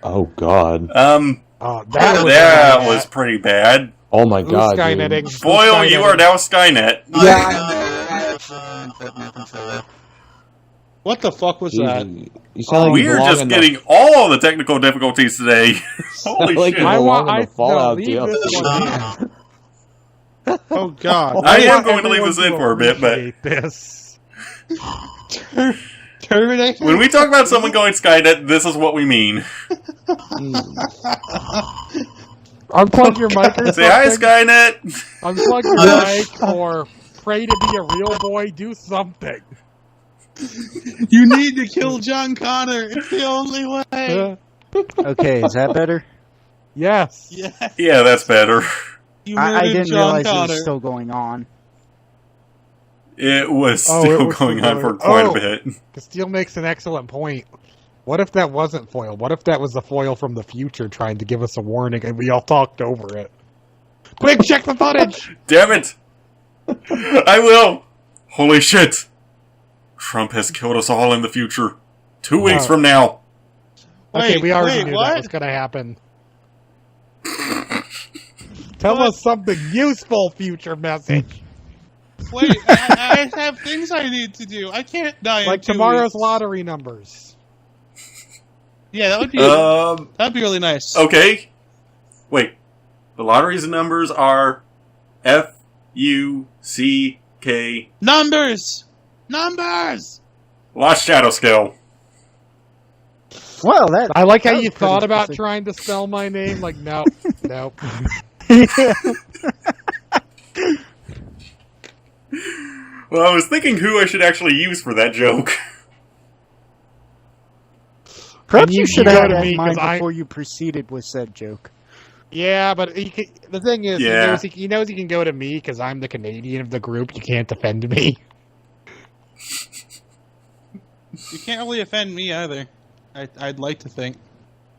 Oh God. That was pretty bad. Oh my Who's God. Skynetting? Dude. Boyle, you are now Skynet. What the fuck was that? You sound like you We're belong just in getting all the technical difficulties today. Holy like shit. you belong in the no, Fallout leave deal. this one in. Oh God! I am want going to leave this in everyone for a bit, but appreciate this. Terminator. when we talk about someone going Skynet, this is what we mean. Unplug your mic or Say hi, something. Skynet. Unplug your mic or pray to be a real boy. Do something. You need to kill John Connor. It's the only way. Okay, is that better? Yes. Yeah, Yeah, that's better. you I murdered didn't John realize it Connor. was still going on. It was Oh, still it was going still on for going- quite oh. a bit. Castile makes an excellent point. What if that wasn't foil? What if that was the foil from the future trying to give us a warning and we all talked over it? Quick, check the footage! Damn it! I will! Holy shit! Trump has killed us all in the future. 2 weeks from now. Okay, we already wait, knew what? that was going to happen. Tell us something useful, future message. Wait, I have things I need to do. I can't die. Like in 2 tomorrow's weeks. lottery numbers. Yeah, that would be. That'd be really nice. Okay. Wait. The lottery's numbers are F-U-C-K. Numbers. Lost Shadow Scale. Well, I like how you thought about trying to spell my name. Like, nope. Well, I was thinking who I should actually use for that joke. Perhaps you should have that in mind before you proceeded with said joke. Yeah, but the thing is, he knows he can go to me because I'm the Canadian of the group. You can't defend me. You can't really offend me either. I'd like to think.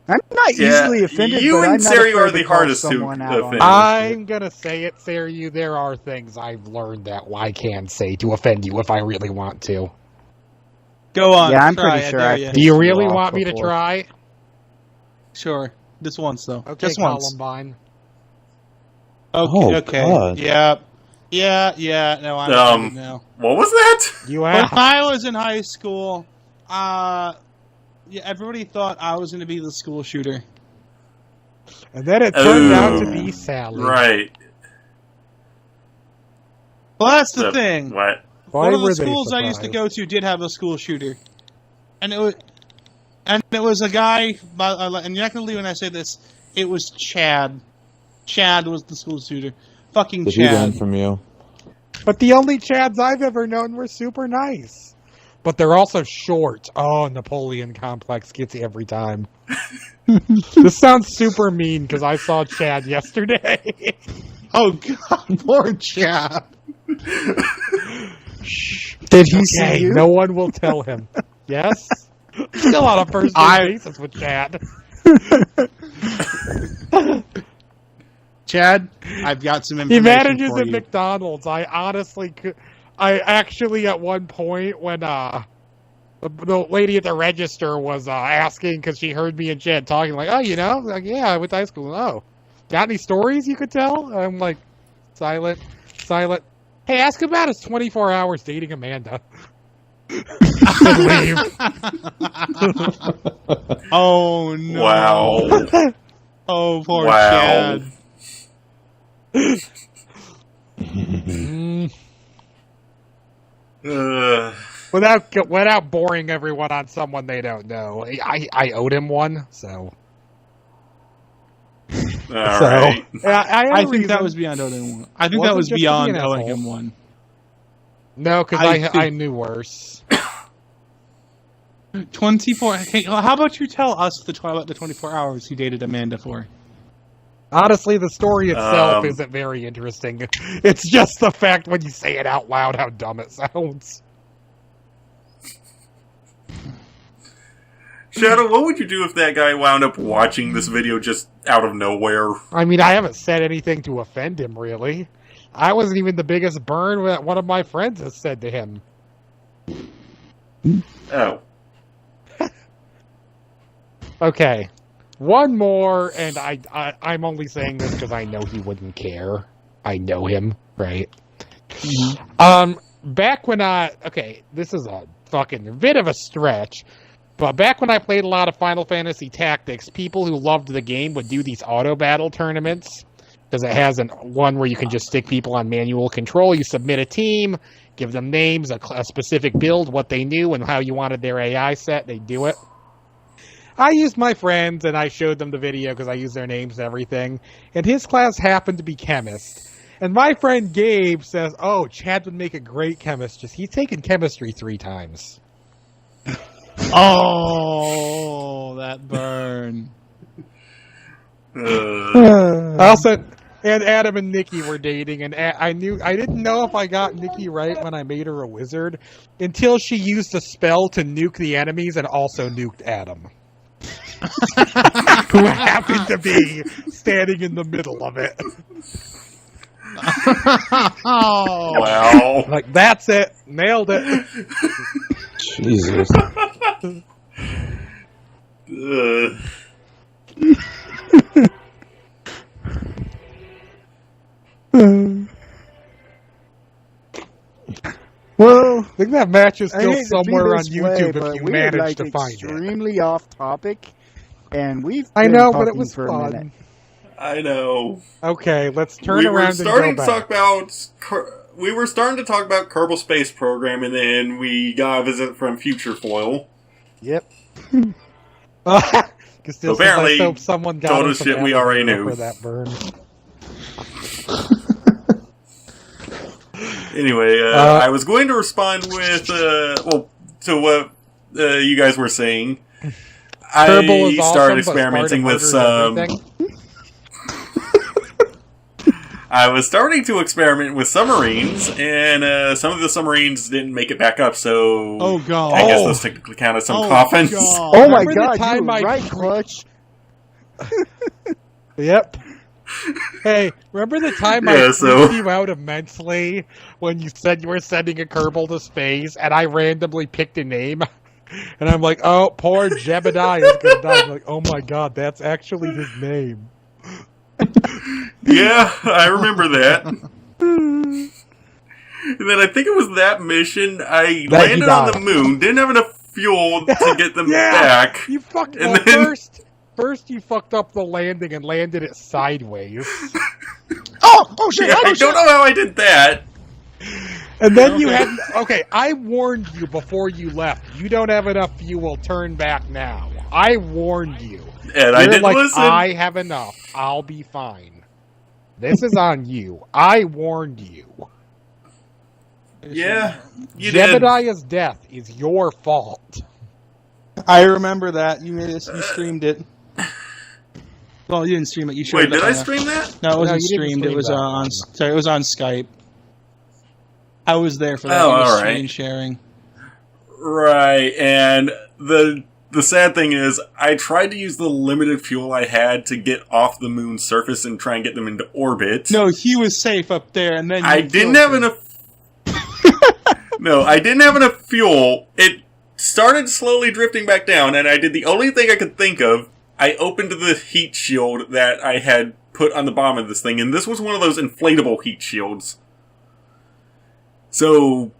I'm not easily offended. You but and I'm not Saryu are the to call hardest to someone out offend. I'm gonna say it, Saryu. There are things I've learned that I can say to offend you if I really want to. Go on. Yeah, I'm pretty sure. Do you really want me to try? Sure. This once, though. Okay, just once. Columbine. Okay. God. Yeah. No, I'm now. What was that? When I was in high school, everybody thought I was going to be the school shooter. And then it turned out to be Sally. Right. Well, that's the thing. What? One of the schools I used to go to did have a school shooter. And it was a guy, and you're not going to believe when I say this, it was Chad. Chad was the school shooter. Fucking Did Chad. he learn from you? But the only Chads I've ever known were super nice. But they're also short. Oh, Napoleon Complex gets you every time. This sounds super mean because I saw Chad yesterday. Oh, God, poor Chad. Shh. Did he see you? No one will tell him. Yes? Still on a first-name basis with Chad. Chad, I've got some information He manages for at you. McDonald's. I actually at one point when the lady at the register was asking because she heard me and Chad talking, like, oh, like, yeah, I went to high school. Oh, got any stories you could tell? I'm like, silent. Hey, ask about his 24 hours dating Amanda. Leave. Oh, no. Wow. Oh, poor Chad. Without boring everyone on someone they don't know, I owed him one, so. Right. I think that was beyond owing him one. I think that was beyond owing him one. No, because I knew worse. 24. Okay, well, how about you tell us the 24 hours he dated Amanda for? Honestly, the story itself isn't very interesting. It's just the fact when you say it out loud how dumb it sounds. Shadow, what would you do if that guy wound up watching this video just out of nowhere? I mean, I haven't said anything to offend him, really. I wasn't even the biggest burn that one of my friends has said to him. Oh. Okay. One more, and I'm only saying this because I know he wouldn't care. I know him, right? Mm-hmm. Back when this is a fucking bit of a stretch, but back when I played a lot of Final Fantasy Tactics, people who loved the game would do these auto battle tournaments, because it has one where you can just stick people on manual control. You submit a team, give them names, a specific build, what they knew, and how you wanted their AI set. They do it. I used my friends, and I showed them the video because I used their names and everything. And his class happened to be chemist. And my friend Gabe says, oh, Chad would make a great chemist. He's taken chemistry 3 times. Oh, that burn. Also, and Adam and Nikki were dating, and I didn't know if I got Nikki right when I made her a wizard until she used a spell to nuke the enemies and also nuked Adam. Who happened to be standing in the middle of it. Oh. Wow. Like, that's it. Nailed it. Jesus. Well, I think that match is still somewhere on YouTube way, if you manage to find it. Extremely off topic, and I know, but it was fun. I know. Okay, let's turn around and go back. We were starting to talk about Kerbal Space Program, and then we got a visit from Future Foil. Yep. Apparently, I hope someone got total shit we already knew. For that burn. Anyway, I was going to respond with, to what you guys were saying. I started experimenting with some... I was starting to experiment with submarines, and some of the submarines didn't make it back up, so... Oh, God. I guess those technically count as some coffins. God. Oh, my God, you were right, Clutch. Yep. Hey, remember the time I freaked you out immensely when you said you were sending a kerbal to space, and I randomly picked a name? And I'm like, oh, poor Jebediah is going to die. I'm like, oh my God, that's actually his name. Yeah, I remember that. And then I think it was that mission, I landed on the moon, didn't have enough fuel to get them back. You fucked and then... First you fucked up the landing and landed it sideways. Oh shit! Yeah, I don't know how I did that. And then you had... Okay, I warned you before you left. You don't have enough fuel, turn back now. I warned you. And I didn't listen. I have enough. I'll be fine. This is on you. I warned you. Yeah, you did. Jebediah's death is your fault. I remember that. You streamed it. Well, you didn't stream it. You showed Wait, did I stream that? No, it wasn't streamed. It was on. Sorry, it was on Skype. I was there for that. Screen sharing. Right, and the sad thing is, I tried to use the limited fuel I had to get off the moon's surface and try and get them into orbit. No, he was safe up there, and then I didn't have enough. No, I didn't have enough fuel. It started slowly drifting back down, and I did the only thing I could think of. I opened the heat shield that I had put on the bottom of this thing, and this was one of those inflatable heat shields. So,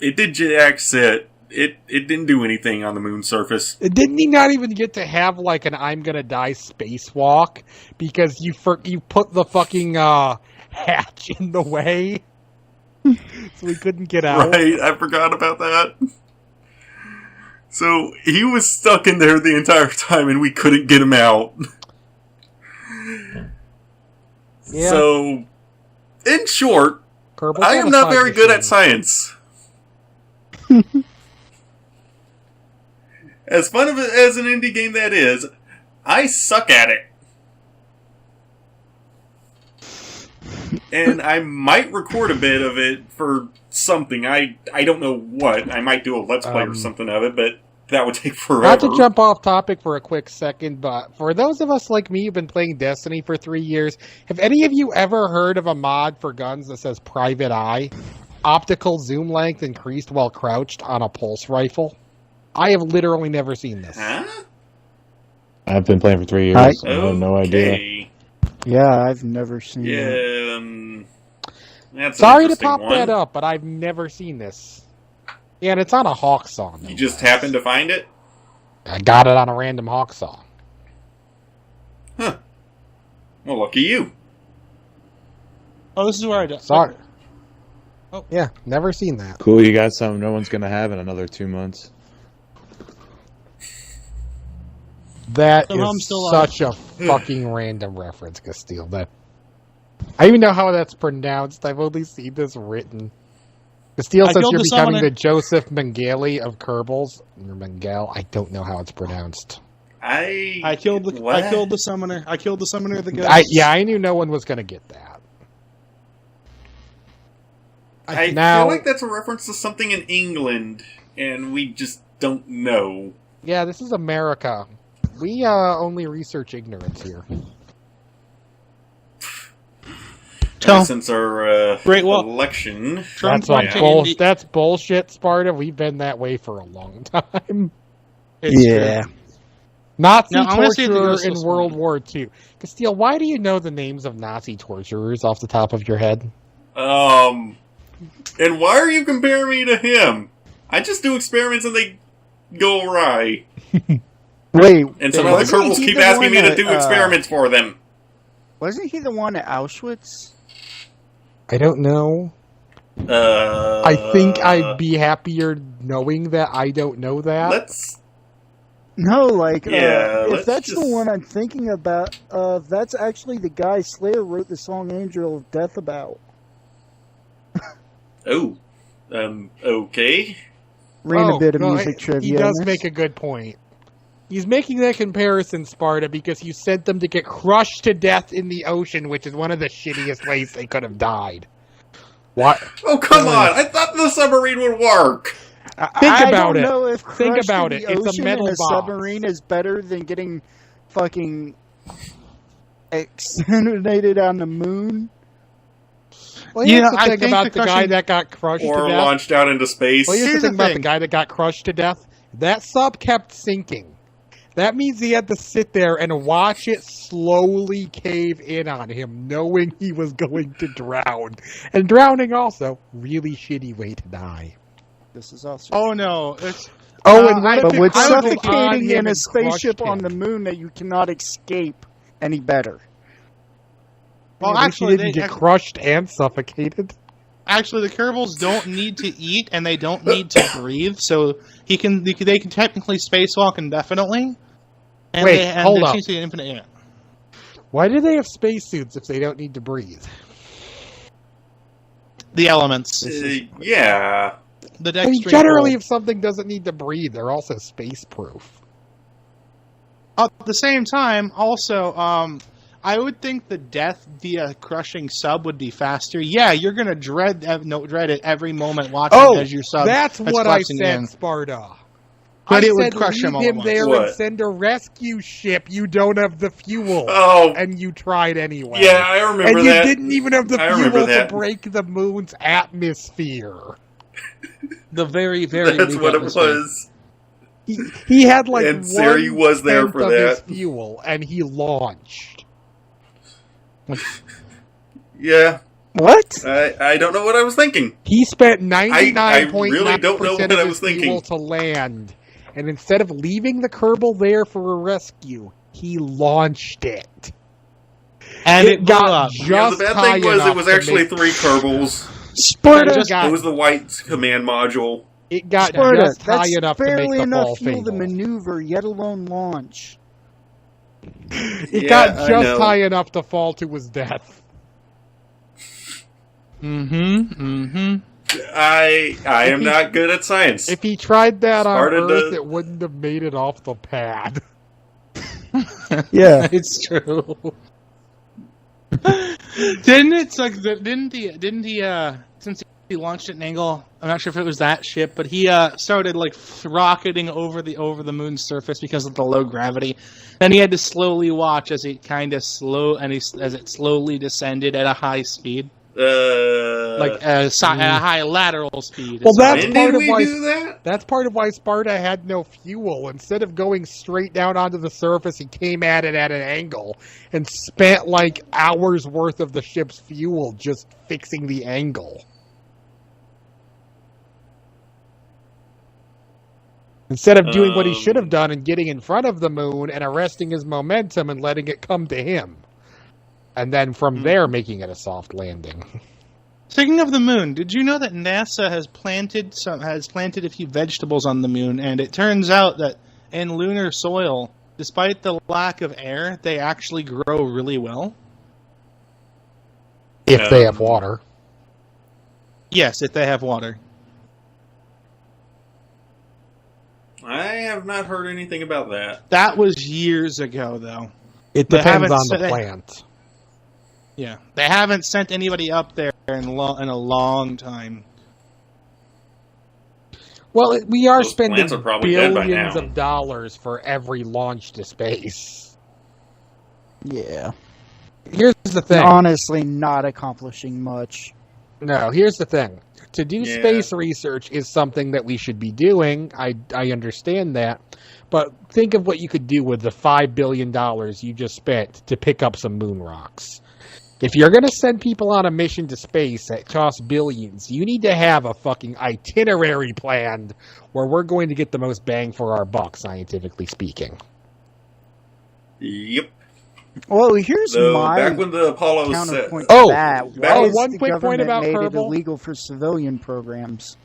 it did jack sit. It didn't do anything on the moon's surface. Didn't he not even get to have, like, an I'm gonna die spacewalk? Because you put the fucking, hatch in the way? So he couldn't get out. Right, I forgot about that. So, he was stuck in there the entire time, and we couldn't get him out. Yeah. So, in short, I am not very good at science. As fun of as an indie game that is, I suck at it. And I might record a bit of it for something. I don't know what. I might do a Let's Play or something of it, but that would take forever. Not to jump off topic for a quick second, but for those of us like me who've been playing Destiny for 3 years, have any of you ever heard of a mod for guns that says Private Eye? Optical zoom length increased while crouched on a pulse rifle? I have literally never seen this. Huh? I've been playing for 3 years. I have no idea. Yeah, I've never seen it. That's sorry to pop that up, but I've never seen this. Yeah, and it's on a Hawk Saw. You just happened to find it? I got it on a random Hawk Saw. Huh. Well, lucky you. Oh, this is where I got. Sorry. Oh. Yeah, never seen that. Cool, you got something no one's going to have in another 2 months. That is such a fucking random reference, Castile. That I even know how that's pronounced. I've only seen this written. Castile says you're becoming the Joseph Mengele of Kerbals. You're Mengele. I don't know how it's pronounced. I killed the summoner. I killed the summoner of the ghosts. I knew no one was going to get that. I feel like that's a reference to something in England, and we just don't know. Yeah, this is America. We only research ignorance here. Since our election. That's bullshit, Sparta. We've been that way for a long time. True. Nazi torturer in World War II. Castile, why do you know the names of Nazi torturers off the top of your head? And why are you comparing me to him? I just do experiments and they go awry. Wait. And some of the Kerbals keep asking me to do experiments for them. Wasn't he the one at Auschwitz? I don't know. I think I'd be happier knowing that I don't know that. No, like, if that's the one I'm thinking about, that's actually the guy Slayer wrote the song Angel of Death about. Okay. Reading a bit of music trivia. He does make a good point. He's making that comparison, Sparta, because you sent them to get crushed to death in the ocean, which is one of the shittiest ways they could have died. What? Oh, come on! I thought the submarine would work! Think about it. I don't know if Think about it. It's a metal box. Submarine is better than getting fucking exterminated on the moon. Well, here's the thing about the guy that got crushed to death. Or launched out into space. Well, here's the thing about the guy that got crushed to death. That sub kept sinking. That means he had to sit there and watch it slowly cave in on him, knowing he was going to drown. And drowning also, really shitty way to die. This is also. Oh no! It's but with suffocating in a spaceship on the moon that you cannot escape any better. Well, actually, they didn't get crushed and suffocated. Actually, the kerbals don't need to eat and they don't need to breathe, so they can technically spacewalk indefinitely. And hold up. Infinite air. Why do they have spacesuits if they don't need to breathe? The elements. Yeah. Generally, if something doesn't need to breathe, they're also space-proof. At the same time, also, I would think the death via crushing sub would be faster. Yeah, you're going to dread it every moment watching as your sub. That's what I said, Sparta. But it would crush him all at once. There and send a rescue ship. You don't have the fuel. Oh. And you tried anyway. Yeah, I remember that. And you didn't even have the fuel to break the moon's atmosphere. The very, very That's what atmosphere. It was. He had like and Siri was there for that. His fuel, and he launched. Yeah. What? I don't know what I was thinking. He spent 99.9% really don't know what I was fuel thinking. to land, and instead of leaving the kerbal there for a rescue, he launched it. And it got just the bad thing was it was actually 3 kerbals. Sparta! It was the white command module. It got Sparta, just high enough to make the fall fuel to maneuver, yet alone launch. It got just high enough to fall to his death. I am not good at science. If he tried that on Earth, it wouldn't have made it off the pad. Yeah, it's true. Didn't he since he launched at an angle, I'm not sure if it was that ship, but he started like rocketing over the moon's surface because of the low gravity. And he had to slowly watch as it as it slowly descended at a high speed. At a high lateral speed. Well, that's part of why Sparta had no fuel. Instead of going straight down onto the surface, he came at it at an angle and spent like hours worth of the ship's fuel just fixing the angle. Instead of doing what he should have done and getting in front of the moon and arresting his momentum and letting it come to him. And then from there, making it a soft landing. Speaking of the moon, did you know that NASA has planted a few vegetables on the moon? And it turns out that in lunar soil, despite the lack of air, they actually grow really well. If they have water. Yes, if they have water. I have not heard anything about that. That was years ago, though. It depends on the plant. Yeah, they haven't sent anybody up there in a long time. Well, we are Those spending billions of dollars for every launch to space. Yeah. Here's the thing. Honestly, not accomplishing much. No, here's the thing. To do space research is something that we should be doing. I understand that. But think of what you could do with the $5 billion you just spent to pick up some moon rocks. If you're going to send people on a mission to space that costs billions, you need to have a fucking itinerary planned where we're going to get the most bang for our buck, scientifically speaking. Yep. Well, here's my back when the Apollo counterpoint set. to that. Why one quick point about made kerbal. it illegal for civilian programs?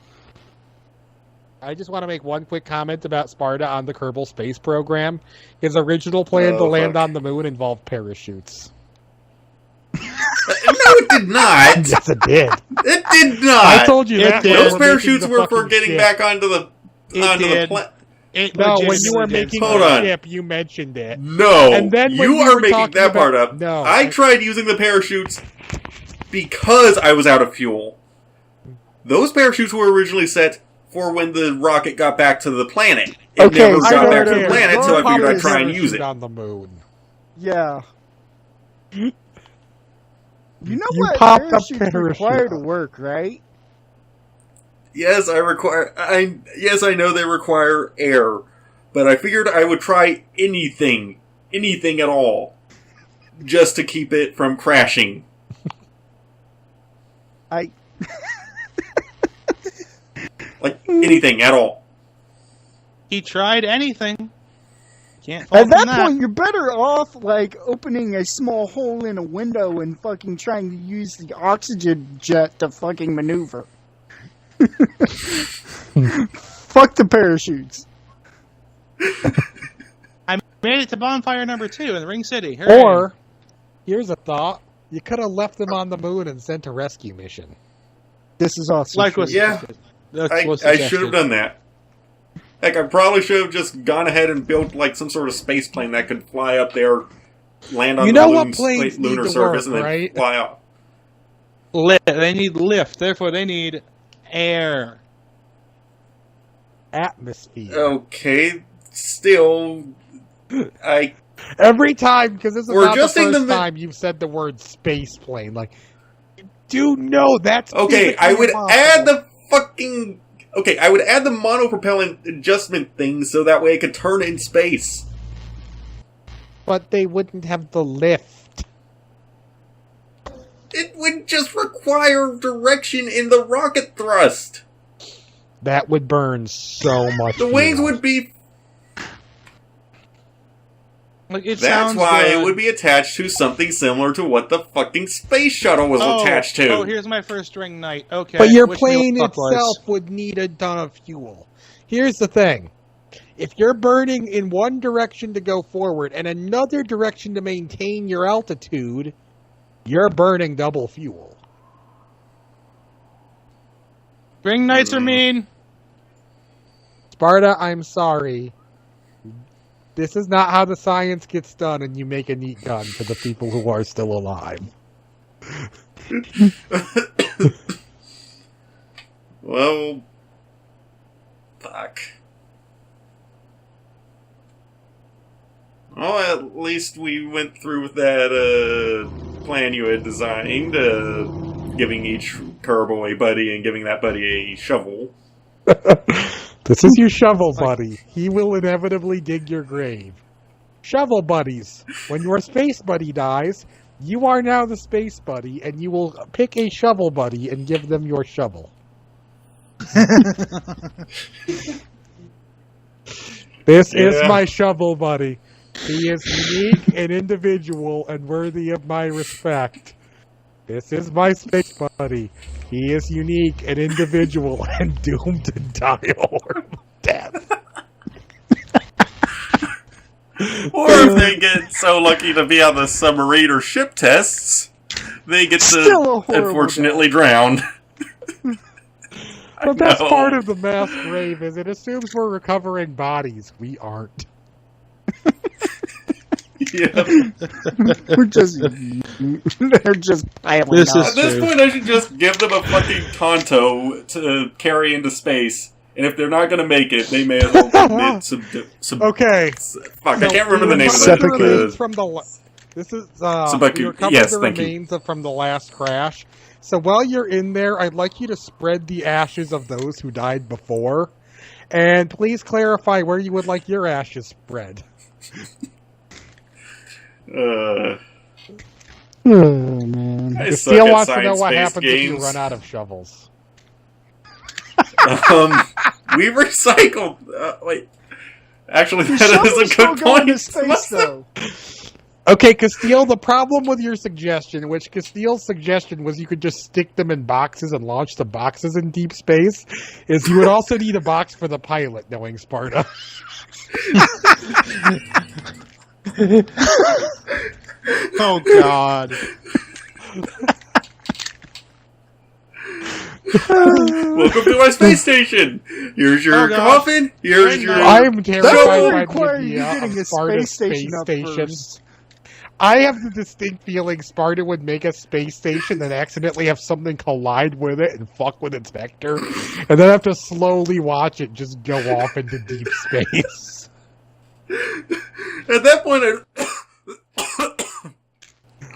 I just want to make one quick comment about Sparta on the Kerbal space program. His original plan to land on the moon involved parachutes. No, it did not. Yes, it did. It did not. I told you that. Those parachutes were for getting back onto the planet. No, when you were making the ship, you mentioned it. No, and then you are making that part up. No, I tried using the parachutes because I was out of fuel. Those parachutes were originally set for when the rocket got back to the planet. It never got back to the planet, so I figured I'd try and use it. On the moon. Yeah. You know what parachutes require to work, right? Yes, I know they require air, but I figured I would try anything at all, just to keep it from crashing. Like, anything at all. He tried anything. Can't At that point, you're better off, like, opening a small hole in a window and fucking trying to use the oxygen jet to fucking maneuver. Fuck the parachutes. I made it to bonfire number 2 in Ring City. Hooray. Or, here's a thought. You could have left them on the moon and sent a rescue mission. This is awesome. I should have done that. Heck, I probably should have just gone ahead and built like some sort of space plane that could fly up there, land on the lunar surface, and then fly out. They need lift, therefore they need air. Atmosphere. Okay, still, Every time, because this is not the first time you've said the word space plane. Like, you do know that's okay. I would add the fucking. Okay, I would add the monopropellant adjustment thing so that way it could turn in space. But they wouldn't have the lift. It would just require direction in the rocket thrust. That would burn so much. The wings would be. That's why it would be attached to something similar to what the fucking space shuttle was attached to. Oh, here's my first ring night. Okay. But your plane itself would need a ton of fuel. Here's the thing. If you're burning in one direction to go forward and another direction to maintain your altitude, you're burning double fuel. Ring nights are mean. Sparta, I'm sorry. This is not how the science gets done, and you make a neat gun for the people who are still alive. Well, fuck. Well, at least we went through with that plan you had designed, giving each kerbal a buddy and giving that buddy a shovel. This is your shovel buddy. He will inevitably dig your grave. Shovel buddies. When your space buddy dies, you are now the space buddy, and you will pick a shovel buddy and give them your shovel. This is my shovel buddy. He is unique and individual and worthy of my respect. This is my space buddy. He is unique and individual and doomed to die a horrible death. Or if they get so lucky to be on the submarine or ship tests, they get to unfortunately drown. But that's part of the mass grave, is it assumes we're recovering bodies. We aren't. Yeah. They're just piling up. At this point, I should just give them a fucking Tonto to carry into space. And if they're not going to make it, they may as well commit okay. Fuck, I can't remember the name of it. This is you're covering the remains from the last crash. So while you're in there, I'd like you to spread the ashes of those who died before. And please clarify where you would like your ashes spread. Oh, man. Steele wants to know what happens if you run out of shovels. We recycled. Wait. Actually, that is a good point. Space, though. Okay, Castile, the problem with your suggestion, which Castile's suggestion was you could just stick them in boxes and launch the boxes in deep space, is you would also need a box for the pilot, knowing Sparta. Oh, God. Welcome to my space station. Here's your coffin. Here's your. I'm terrified by the you idea getting of a Sparta's space space station up station. first. I have the distinct feeling Sparta would make a space station and accidentally have something collide with it and fuck with its vector, and then have to slowly watch it just go off into deep space. At that point,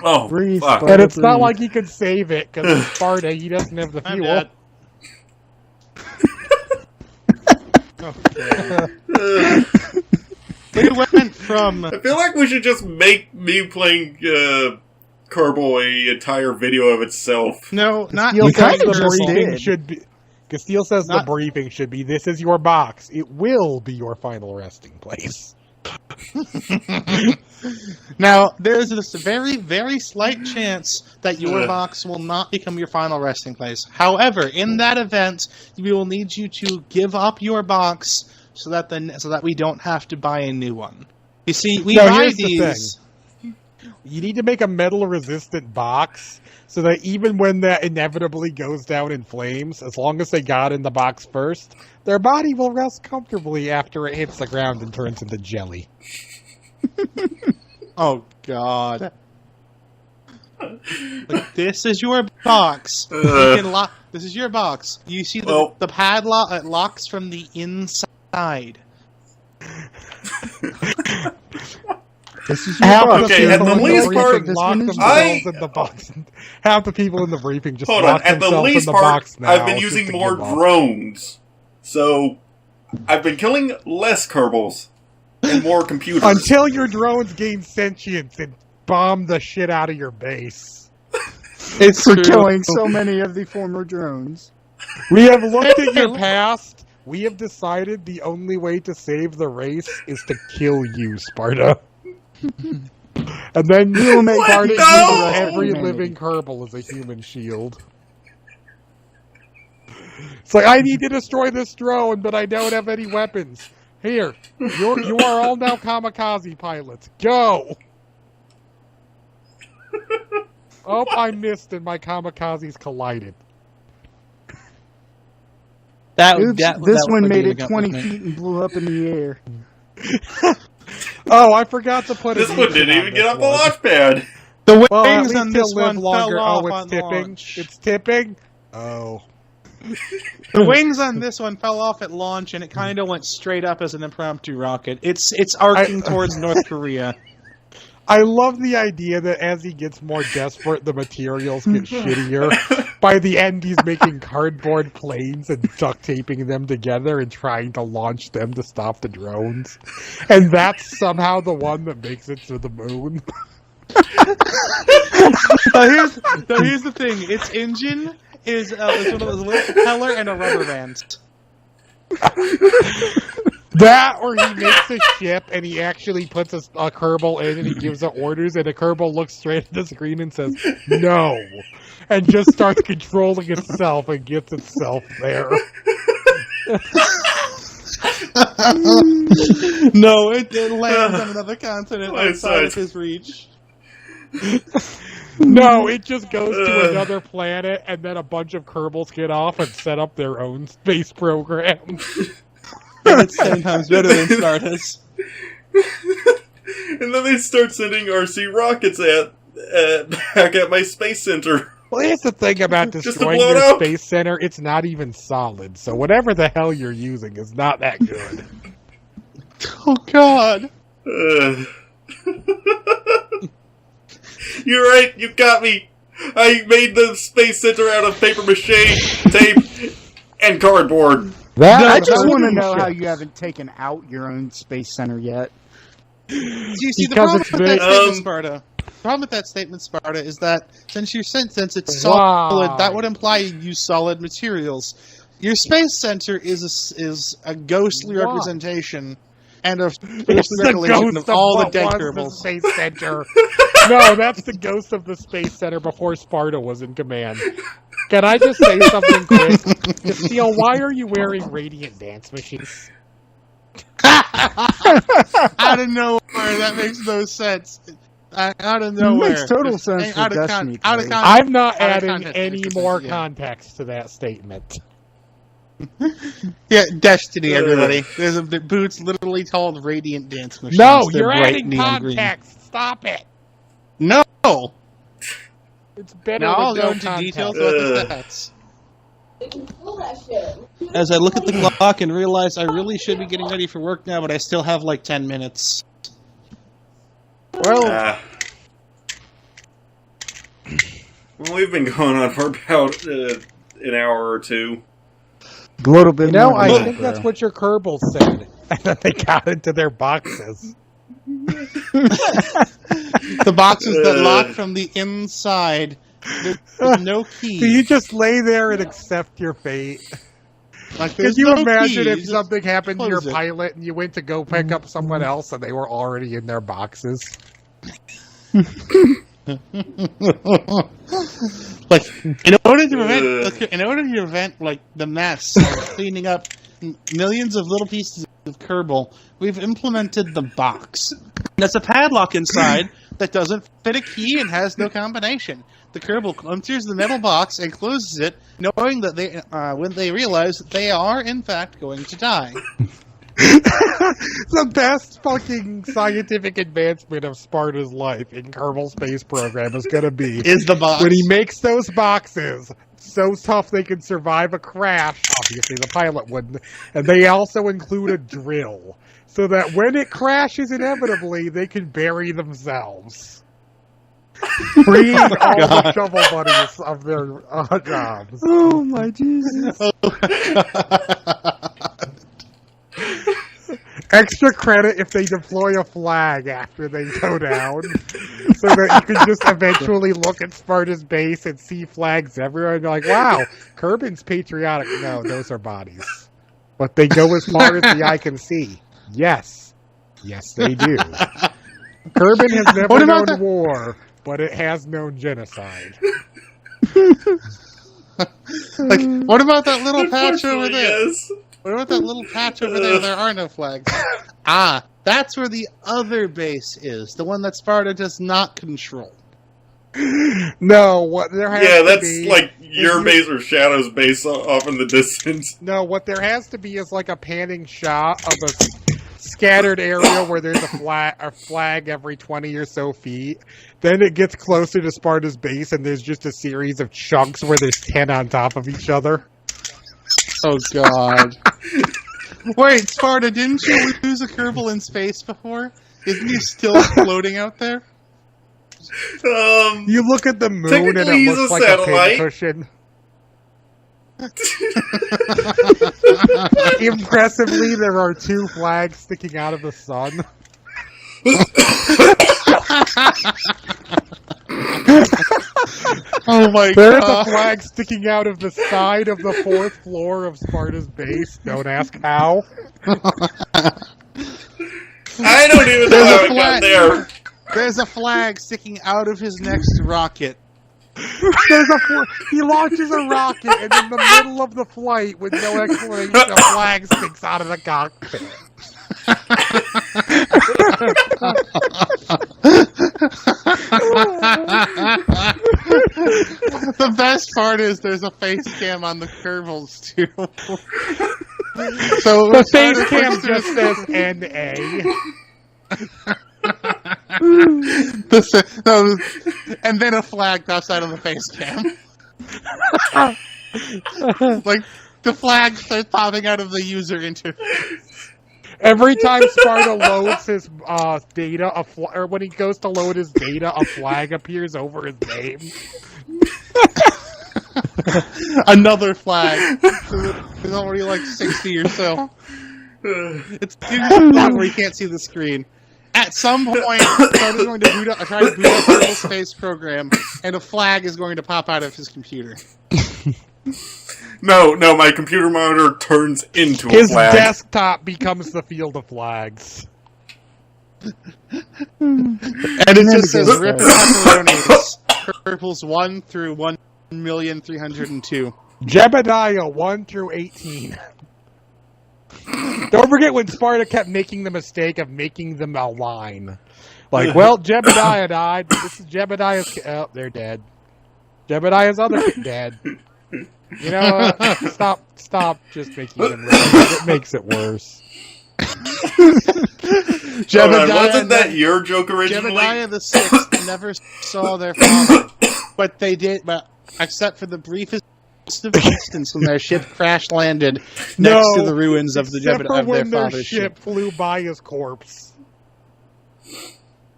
oh, Breathe, fuck. Sparta, And it's not breathe. like he could save it, because it's Sparta, he doesn't have the I'm fuel. dead. We went from... I feel like we should just make me playing Kerbal a entire video of itself. No, not... You kind of The just briefing did. should be... Castile says Not- the briefing should be, this is your box. It will be your final resting place. Now, there's this very, very slight chance that your box will not become your final resting place. However, in that event, we will need you to give up your box so that we don't have to buy a new one. You see, we No, buy here's the these. You need to make a metal-resistant box so that even when that inevitably goes down in flames, as long as they got in the box first, their body will rest comfortably after it hits the ground and turns into jelly. Oh God! Like, this is your box. You can lock. This is your box. You see the padlock. It locks from the inside. This is Okay, at the least part, lock themselves in the box. Half the people in the briefing just hold lock on. At the themselves least in the part, box now. I've been just using to more give up. drones, so I've been killing less Kerbals and more computers. Until your drones gain sentience and bomb the shit out of your base. It's for killing so many of the former drones. We have looked at your past. We have decided the only way to save the race is to kill you, Sparta. And then you'll make Sparta use every living Kerbal as a human shield. It's like, I need to destroy this drone, but I don't have any weapons. Here, you are all now kamikaze pilots. Go! Oh, I missed and my kamikazes collided. This one made it 20 feet and blew up in the air. Oh, I forgot to put This one didn't even get off the launch pad. The wings Well, at least on he'll this live one longer. fell off Oh, on it's tipping. launch. It's tipping. Oh. The wings on this one fell off at launch, and it kind of went straight up as an impromptu rocket. It's arcing towards North Korea. I love the idea that as he gets more desperate, the materials get shittier. By the end, he's making cardboard planes and duct taping them together and trying to launch them to stop the drones. And that's somehow the one that makes it to the moon. So here's the thing. Its engine is one of those little propeller and a rubber band. That, or he makes a ship and he actually puts a Kerbal in and he gives it orders and a Kerbal looks straight at the screen and says, no, and just starts controlling itself and gets itself there. No, it lands on another continent outside of his reach. No, it just goes to another planet and then a bunch of Kerbals get off and set up their own space program. And it's 10 times better than Sparta's. And then they start sending RC rockets back at my space center. Well, here's the thing about Just to destroying blow it your up. space center, it's not even solid, so whatever the hell you're using is not that good. Oh, God. You're right, you got me. I made the space center out of paper mache, tape, and cardboard. I just want to know how you haven't taken out your own space center yet. Do you see the Because problem with it's that statement, Sparta? The problem with that statement, Sparta, is that since it's solid, that would imply you use solid materials. Your space center is a ghostly representation. and a first recollection of all the dead kerbals. The Space Center. No, that's the ghost of the Space Center before Sparta was in command. Can I just say something quick? Steel, why are you wearing radiant dance machines? Out of nowhere, that makes no sense. Out of nowhere. It makes total sense for Destiny. I'm not adding any more context to that statement. Yeah, Destiny, everybody. There's a boots literally called Radiant Dance Machines. No, you're adding context. Green. Stop it. No. It's better. Now I'll go into details about the stats. As I look at the clock and realize I really should be getting ready for work now, but I still have like 10 minutes. Well, we've been going on for about an hour or two. A little bit more. I think that's what your kerbals said. And then they got into their boxes. The boxes that lock from the inside. There's no key. So you just lay there and accept your fate. Like, could you imagine if something happened to your pilot and you went to go pick up someone else and they were already in their boxes? Like, in order to prevent like the mess of cleaning up millions of little pieces of kerbal, we've implemented the box. That's a padlock inside that doesn't fit a key and has no combination. The kerbal enters the metal box and closes it, knowing that when they realize that they are in fact going to die. The best fucking scientific advancement of Sparta's life in Kerbal Space Program is going to be the box. When he makes those boxes so tough they can survive a crash. Obviously, the pilot wouldn't. And they also include a drill, so that when it crashes inevitably, they can bury themselves. Freeing all the shovel buddies of their jobs. Oh my Jesus. Extra credit if they deploy a flag after they go down, so that you can just eventually look at Sparta's base and see flags everywhere and you're like, wow, Kerbin's patriotic. No, those are bodies. But they go as far as the eye can see. Yes. Yes, they do. Kerbin has never known war, but it has known genocide. Like, what about that little patch over there? Yes. What about that little patch over there? There are no flags. That's where the other base is. The one that Sparta does not control. No, what there has to be... Yeah, that's like your base or Shadow's base off in the distance. No, what there has to be is like a panning shot of a scattered area where there's a flag every 20 or so feet. Then it gets closer to Sparta's base and there's just a series of chunks where there's 10 on top of each other. Oh, God. Wait, Sparta, didn't you lose a kerbal in space before? Isn't he still floating out there? You look at the moon and it looks like a pincushion. Impressively, there are 2 flags sticking out of the sun. Oh my God. There's a flag sticking out of the side of the 4th floor of Sparta's base. Don't ask how. I don't even know how it got there. There's a flag sticking out of his next rocket. He launches a rocket, and in the middle of the flight, with no explanation, a flag sticks out of the cockpit. The best part is there's a face cam on the kerbals too. So the face cam just says NA. And then a flag pops out of the face cam. Like the flag starts popping out of the user interface. Every time Sparta loads his data, or when he goes to load his data, a flag appears over his name. Another flag. There's already like 60 or so. It's not where you can't see the screen. At some point, Sparta's going to try to boot up the space program, and a flag is going to pop out of his computer. No, my computer monitor turns into a His flag. desktop becomes the field of flags. And it just says rip pepperonis. Purples 1 through 1,302,000. Jebediah 1 through 18. Don't forget when Sparta kept making the mistake of making them a line. Like, well, Jebediah died, but this is Jebediah's kid. Oh, they're dead. Jebediah's other kid dead. You know, stop just making them red. It makes it worse. Wasn't that your joke originally? Jebediah the Sixth never saw their father, but they did. But except for the briefest of instance when their ship crash landed next to the ruins of their father's ship flew by his corpse,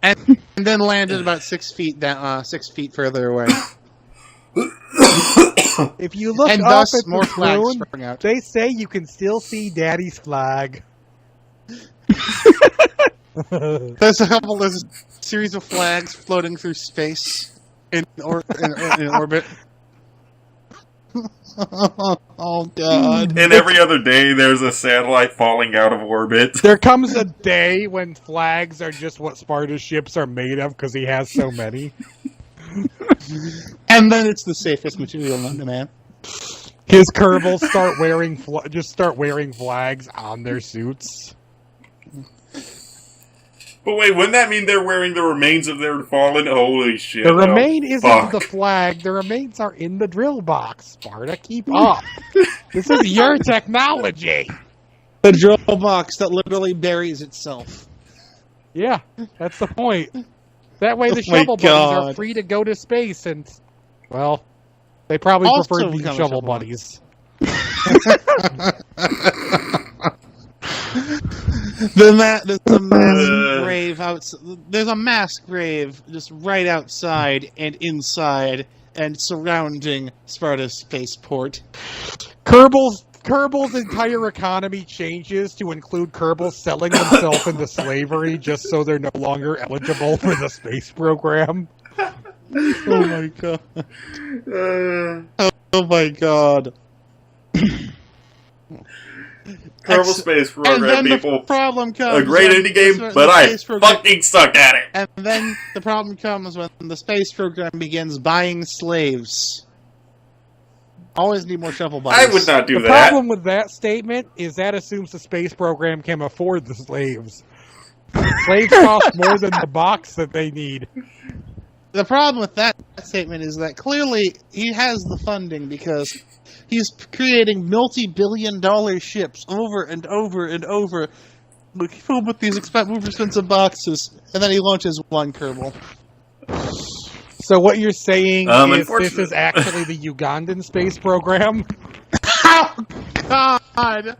and then landed about 6 feet down, 6 feet further away. If you look and up thus, at more the flags throne, sprung out. they say you can still see Daddy's flag. There's a series of flags floating through space in orbit. Oh God! And every other day, there's a satellite falling out of orbit. There comes a day when flags are just what Sparta's ships are made of because he has so many. And then it's the safest material known to man. His kerbals start wearing flags on their suits. But wait, wouldn't that mean they're wearing the remains of their fallen? Holy shit! The remain isn't fuck. the flag. The remains are in the drill box. Sparta, keep up. This is your technology. The drill box that literally buries itself. Yeah, that's the point. That way the shovel buddies are free to go to space and, well, they probably prefer to be shovel buddies. There's a mass grave outside. There's a mass grave just right outside and inside and surrounding Sparta's spaceport. Kerbal's entire economy changes to include Kerbal selling himself into slavery just so they're no longer eligible for the space program. Oh my god. Oh my god. Kerbal Space Program, people. Problem comes a great indie game, but I fucking suck at it. And then the problem comes when the space program begins buying slaves. Always need more shovel buddies. I would not do that. The problem with that statement is that assumes the space program can afford the slaves. Slaves cost more than the box that they need. The problem with that statement is that clearly he has the funding because he's creating multi-billion-dollar ships over and over and over, filled with these expensive boxes, and then he launches one kerbal. So what you're saying is this is actually the Ugandan space program? Oh, God!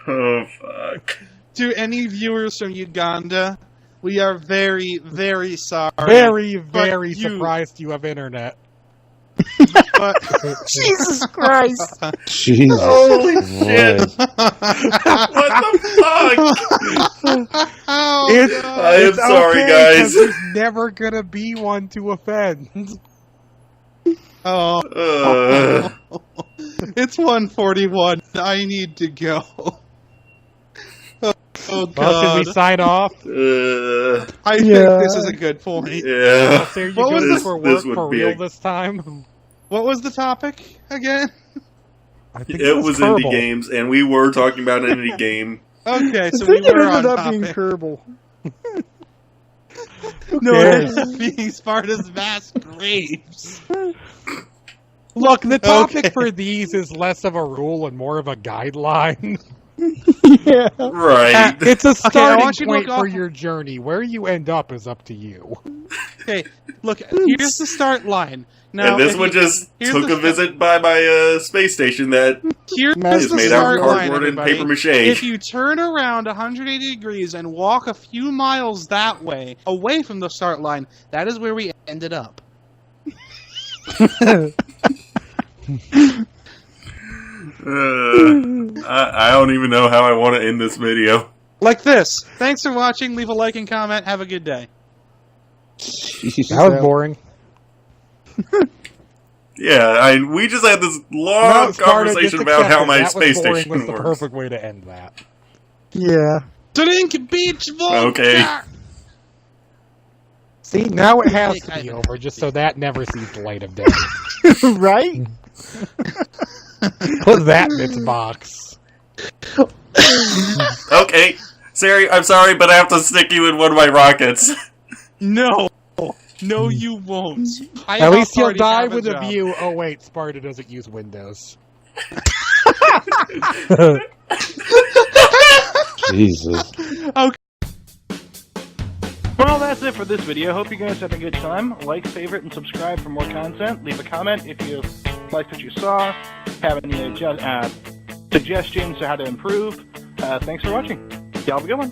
Oh, fuck. To any viewers from Uganda, we are very, very sorry. Very, very surprised you have internet. But, Jesus Christ! Jesus. Holy shit! What the fuck? I am sorry, guys. There's never gonna be one to offend. It's 1:41. I need to go. Oh God! Well, should we sign off? I think this is a good point. Yeah. So you going for work for real this time? What was the topic again? I think it was indie games, and we were talking about an indie game. Okay, so we were on topic. Being Kerbal. No, it's being Sparta's vast graves. Look, the topic for these is less of a rule and more of a guideline. Yeah. Right. It's a starting point for your journey. Where you end up is up to you. Okay, look, here's the start line. Now, and this one just took a visit by my space station that is made out of cardboard and paper mache. If you turn around 180 degrees and walk a few miles that way, away from the start line, that is where we ended up. I don't even know how I want to end this video. Like this. Thanks for watching. Leave a like and comment. Have a good day. That was boring. Yeah, we just had this long conversation about how my space station was works. The perfect way to end that. Yeah. Drink beach vodka! Okay. See, now it has to be over, just so that never sees the light of day. Right? Put that in its box. Okay. Siri, I'm sorry, but I have to stick you in one of my rockets. No! No, you won't. At least you'll die with a view. Oh, wait, Sparta doesn't use Windows. Jesus. Okay. Well, that's it for this video. Hope you guys had a good time. Like, favorite, and subscribe for more content. Leave a comment if you liked what you saw. Have any suggestions on how to improve. Thanks for watching. Y'all have a good one.